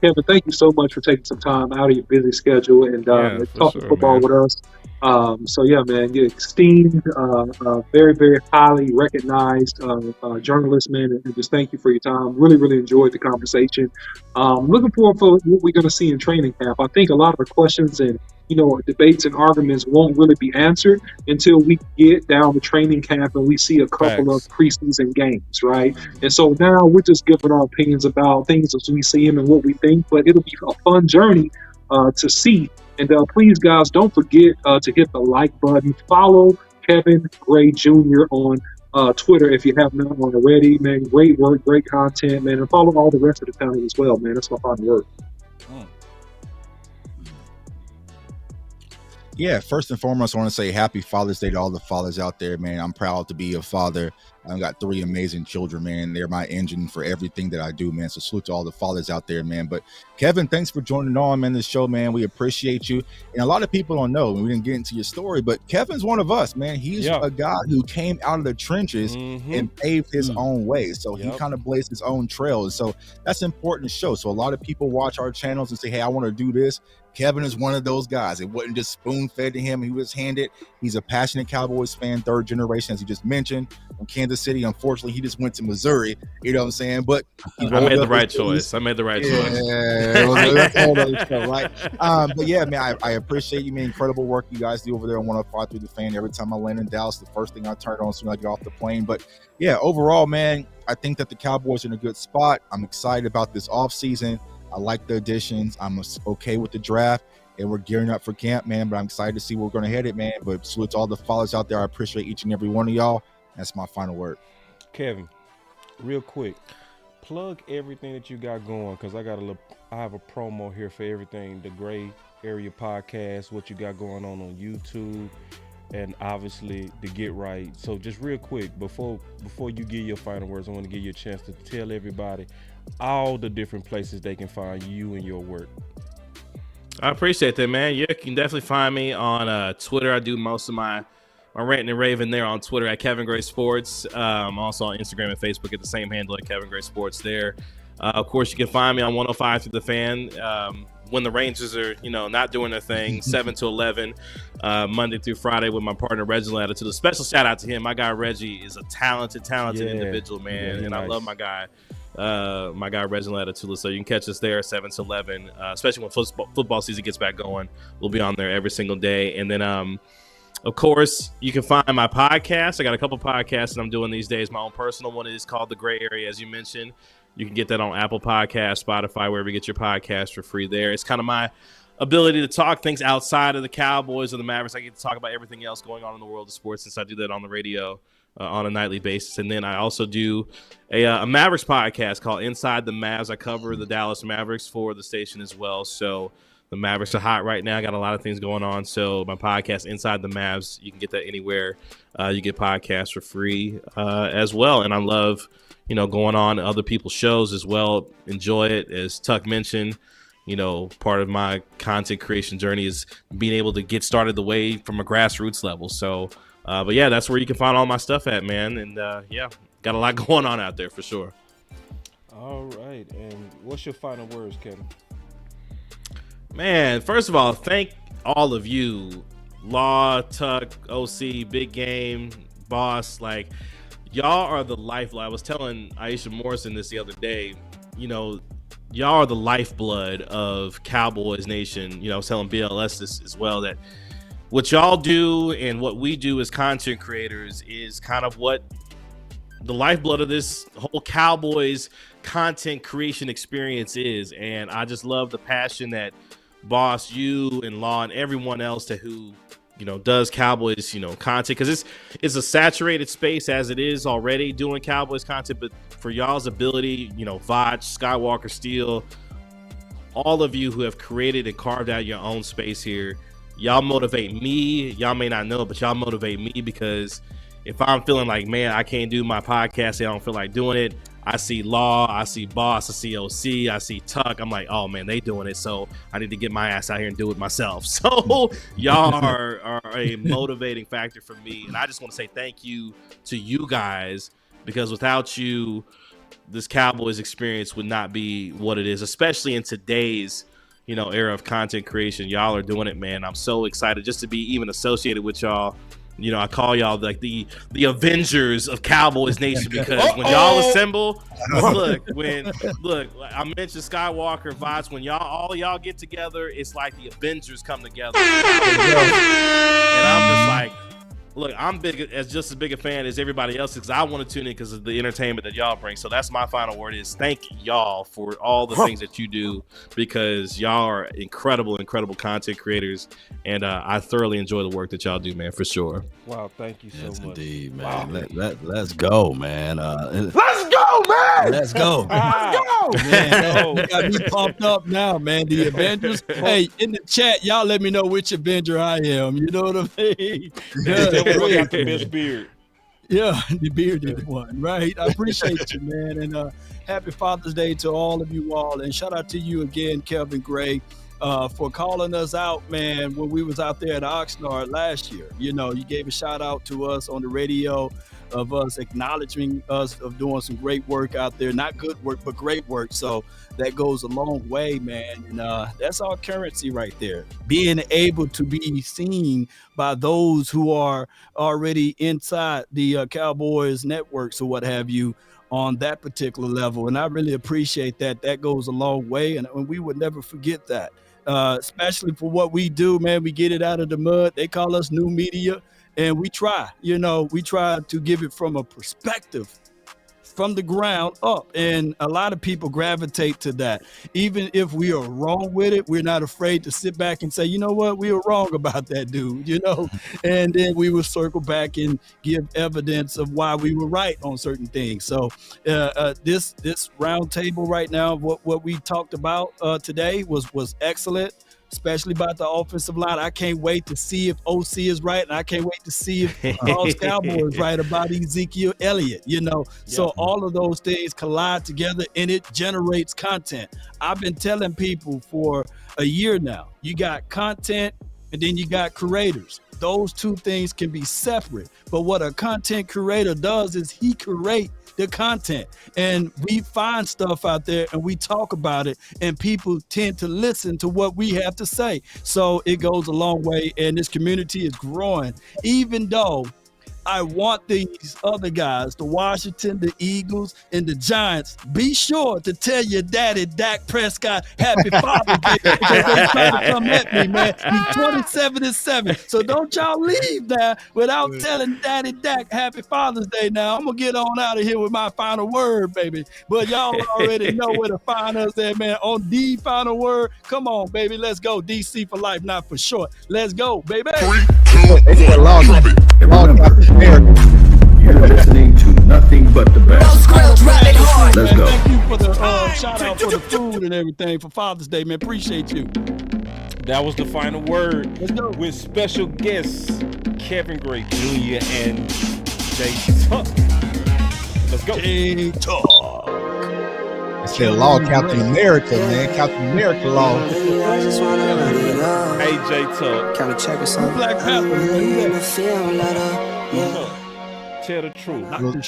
Kevin, thank you so much for taking some time out of your busy schedule and talking football with us. So yeah, man, you're esteemed, very, very highly recognized journalist, man, and just thank you for your time. Really, really enjoyed the conversation. Looking forward for what we're going to see in training camp. I think a lot of the questions and debates and arguments won't really be answered until we get down to training camp and we see a couple of preseason games, right? And so now we're just giving our opinions about things as we see them and what we think, but it'll be a fun journey to see. And please, guys, don't forget to hit the like button. Follow Kevin Gray Jr. on Twitter if you have not already, man. Great work, great content, man. And follow all the rest of the talent as well, man. That's my final word. Yeah, first and foremost, I want to say happy Father's Day to all the fathers out there, man. I'm proud to be a father. I've got 3 amazing children, man. They're my engine for everything that I do, man. So salute to all the fathers out there, man. But Kevin, thanks for joining on, man, this show, man. We appreciate you. And a lot of people don't know, and we didn't get into your story, but Kevin's one of us, man. He's a guy who came out of the trenches and paved his own way. So he kind of blazed his own trail. And so that's important to show. So a lot of people watch our channels and say, hey, I want to do this. Kevin is one of those guys. It wasn't just spoon-fed to him. He was handed. He's a passionate Cowboys fan, 3rd generation, as you just mentioned. From Kansas City, unfortunately, he just went to Missouri. You know what I'm saying? But I made the right choice. I made the right choice. Yeah, that's all that stuff, right? But yeah, man, I appreciate you, man. Incredible work you guys do over there on 105 through the Fan. Every time I land in Dallas, the first thing I turn on as soon as I get off the plane. But yeah, overall, man, I think that the Cowboys are in a good spot. I'm excited about this offseason. I like the additions. I'm okay with the draft, and we're gearing up for camp, man. But I'm excited to see where we're going to head it, man. But salute to all the fathers out there. I appreciate each and every one of y'all. That's my final word. Kevin, real quick, plug everything that you got going, because I have a promo here for everything, the Gray Area Podcast, what you got going on YouTube, and obviously the Get Right. So just real quick, before you give your final words, I want to give you a chance to tell everybody all the different places they can find you and your work. I appreciate that, man. You can definitely find me on Twitter. I do most of my ranting and raving there on Twitter at Kevin Gray Sports. Also on Instagram and Facebook at the same handle at Kevin Gray Sports there. Of course, you can find me on 105 through the Fan when the Rangers are, not doing their thing, 7 to 11, Monday through Friday with my partner Reginald Latitude. A special shout out to him. My guy Reggie is a talented individual, man, and nice. I love my guy. Reginald Latitude. So you can catch us there 7 to 11, especially when football season gets back going. We'll be on there every single day. And then Of course, you can find my podcast. I got a couple podcasts that I'm doing these days. My own personal one is called The Gray Area, as you mentioned. You can get that on Apple Podcasts, Spotify, wherever you get your podcast for free there. It's kind of my ability to talk things outside of the Cowboys or the Mavericks. I get to talk about everything else going on in the world of sports since I do that on the radio on a nightly basis. And then I also do a Mavericks podcast called Inside the Mavs. I cover the Dallas Mavericks for the station as well. So the Mavericks are hot right now. I got a lot of things going on. So my podcast, Inside the Mavs, you can get that anywhere. You get podcasts for free as well. And I love, going on other people's shows as well. Enjoy it. As Tuck mentioned, part of my content creation journey is being able to get started the way from a grassroots level. So, but yeah, that's where you can find all my stuff at, man. And yeah, got a lot going on out there for sure. All right. And what's your final words, Kevin? Man, first of all, thank all of you, Law, Tuck, OC, Big Game, Boss. Like, y'all are the lifeblood. I was telling Aisha Morrison this the other day. Y'all are the lifeblood of Cowboys Nation. I was telling BLS this as well, that what y'all do and what we do as content creators is kind of what the lifeblood of this whole Cowboys content creation experience is. And I just love the passion that Boss, you and Law and everyone else who does Cowboys content, because it's a saturated space as it is already doing Cowboys content. But for y'all's ability, Vach, Skywalker, Steele, all of you who have created and carved out your own space here, y'all motivate me. Y'all may not know, but y'all motivate me, because if I'm feeling like, man, I can't do my podcast, I don't feel like doing it, I see Law, I see Boss, I see OC, I see Tuck. I'm like, oh man, they doing it, so I need to get my ass out here and do it myself. So y'all are a motivating factor for me, and I just want to say thank you to you guys, because without you, this Cowboys experience would not be what it is, especially in today's era of content creation. Y'all are doing it, man. I'm so excited just to be even associated with y'all. I call y'all like the Avengers of Cowboys Nation, because when y'all assemble, look, I mentioned Skywalker, Vibes, when all y'all get together, it's like the Avengers come together. And I'm just like, look, I'm just as big a fan as everybody else, because I want to tune in because of the entertainment that y'all bring. So that's my final word, is thank y'all for all the things that you do, because y'all are incredible content creators, and I thoroughly enjoy the work that y'all do, man, for sure. Wow, thank you so much. Indeed, man. Wow. Let's go, man. Let's go, man. Let's go. Let's go, man. You got me pumped up now, man. The Avengers. Hey, in the chat, y'all let me know which Avenger I am. You know what I mean? Everyone got the best beard. Yeah, the bearded one, right? I appreciate you, man. And happy Father's Day to all of you all. And shout out to you again, Kevin Gray, for calling us out, man, when we was out there at Oxnard last year. You gave a shout out to us on the radio, of us acknowledging us of doing some great work out there. Not good work, but great work. So that goes a long way, man. And that's our currency right there. Being able to be seen by those who are already inside the Cowboys networks or what have you on that particular level. And I really appreciate that. That goes a long way. And we would never forget that, especially for what we do, man. We get it out of the mud. They call us new media. And we try, we try to give it from a perspective from the ground up. And a lot of people gravitate to that. Even if we are wrong with it, we're not afraid to sit back and say, you know what, we were wrong about that dude, and then we will circle back and give evidence of why we were right on certain things. So this round table right now, what we talked about today was excellent, especially about the offensive line. I can't wait to see if OC is right, and I can't wait to see if Dallas Cowboys is right about Ezekiel Elliott, So all of those things collide together, and it generates content. I've been telling people for a year now, you got content, and then you got creators. Those two things can be separate, but what a content creator does is he creates the content, and we find stuff out there and we talk about it, and people tend to listen to what we have to say. So it goes a long way, and this community is growing, even though I want these other guys, the Washington, the Eagles, and the Giants, be sure to tell your daddy, Dak Prescott, happy Father's Day, because they try to come at me, man. He's 27-7. So don't y'all leave there without telling Daddy Dak happy Father's Day. Now, I'm going to get on out of here with my final word, baby. But y'all already know where to find us there, man. On the final word. Come on, baby. Let's go. DC for life, not for short. Let's go, baby. 3, 2, 1, drop it. You're listening to nothing but the best. Let's go. Thank you for the shout out for the food and everything for Father's Day, man. Appreciate you. That was the final word. Let's go. With special guests Kevin Gray Jr. and Jay Tuck. Let's go. Jay Tuck. It's that law, Captain America, man. Captain America law. Hey, Jay Tuck. Kind of check us out. Black Panther. Tell the truth.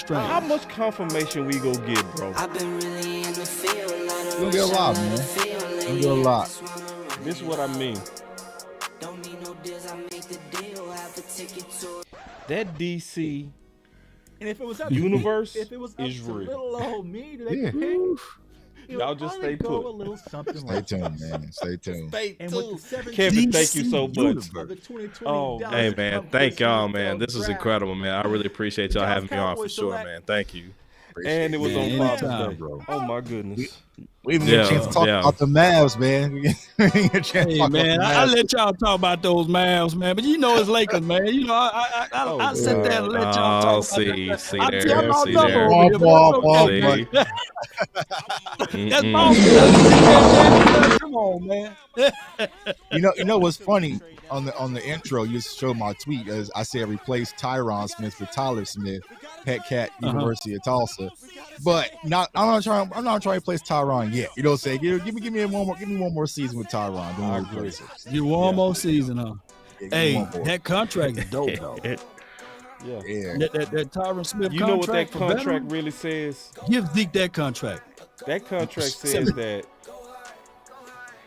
How much confirmation we go get, bro? I've been really in the field. We'll get a lot, man. We'll get a lot. This is what I mean. That DC and if it was universe if it was is up to real. little old me, Yeah. Y'all just stay go put. a little something Stay like tuned, man. Stay tuned. Stay and tuned. with the 17 Kevin, thank you so much. of the 2020 Oh, Dallas Hey man, Cowboys thank y'all, NFL man. This is draft. incredible, man. I really appreciate y'all having me on for Cowboys sure, select- man. Thank you. And it was on Man, Father's anytime, Day. bro. Oh my goodness. We even get a chance to talk about the Mavs, man. We get a chance to Hey, talk man, about the I Mavs. let y'all talk about those Mavs, man. But you know it's Lakers, man. You know, I sit there and let y'all talk about see I there, tell y'all see double there. over here, but it's okay. That's boss. Come on, man. You know what's funny on the intro? You showed my tweet as I said replace Tyron Smith with Tyler Smith, Pet Cat, University of Tulsa. But I'm not trying to replace Tyron yet. You know what I'm saying? Give me one more season with Tyron. Then we'll replace it. You one more season, huh? Yeah, Hey, that contract is dope, though. Yeah. That Tyron Smith You know what that contract for contract veteran? really says? Give Zeke that contract. That contract says that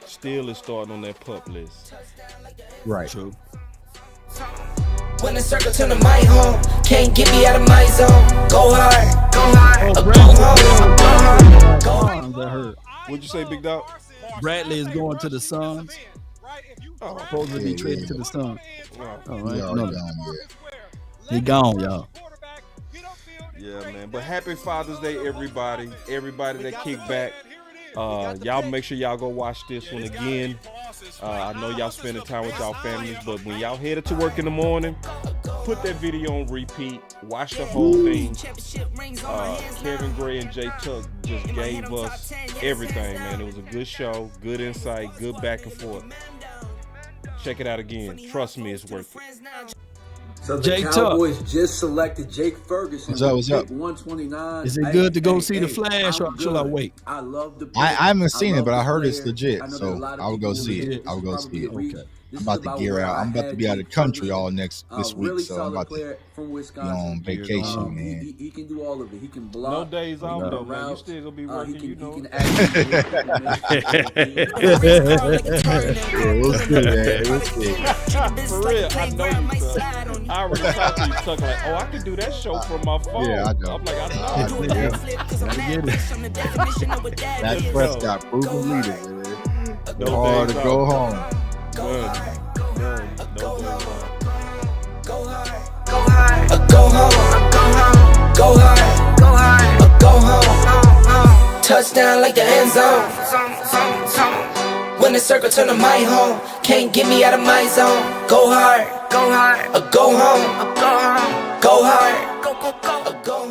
Steele is starting on that pup list. Right. True. When the circle turn to my home, can't get me out of my zone. Go hard, go hard, Oh, go home, go hard, go hard. Suns, I heard. What'd you say, Big Dog? Bradley is going to the Suns. Supposed to be traded to the Suns. All right, no. He gone, y'all. Yeah, man. But happy Father's Day, everybody. Everybody that kicked back. Y'all make sure y'all go watch this one again. I know y'all spending time with y'all families, but when y'all headed to work in the morning, put that video on repeat. Watch the whole thing. Kevin Gray and Jay Tuck just gave us everything, man. It was a good show, good insight, good back and forth. Check it out again. Trust me, it's worth it. So the Cowboys just selected Jake Ferguson. What's up? 129. Is it good to go see the Flash, or should I wait? I love the. I haven't seen it, but I heard it's legit, so I will go see it. I will go see it. Okay. I'm about to gear out. I'm about to be out of the country all this week, so I'm about to be on vacation, man. He can do all of it. He can block. No days off, though, man. You still gonna be working, you know. What's good, man? What's good? For real, I know you, son. I already talked to you, Tuck, like, oh, I can do that show from my phone. Yeah, I know. I'm like, I know. Dak Prescott, proven leader, man. No Hard to days go off. home. None. No days off. Go hard, go home, go hard, go home. Touchdown like the end zone. When the circle turn to my home, can't get me out of my zone. Go hard, go home, go hard, go hard.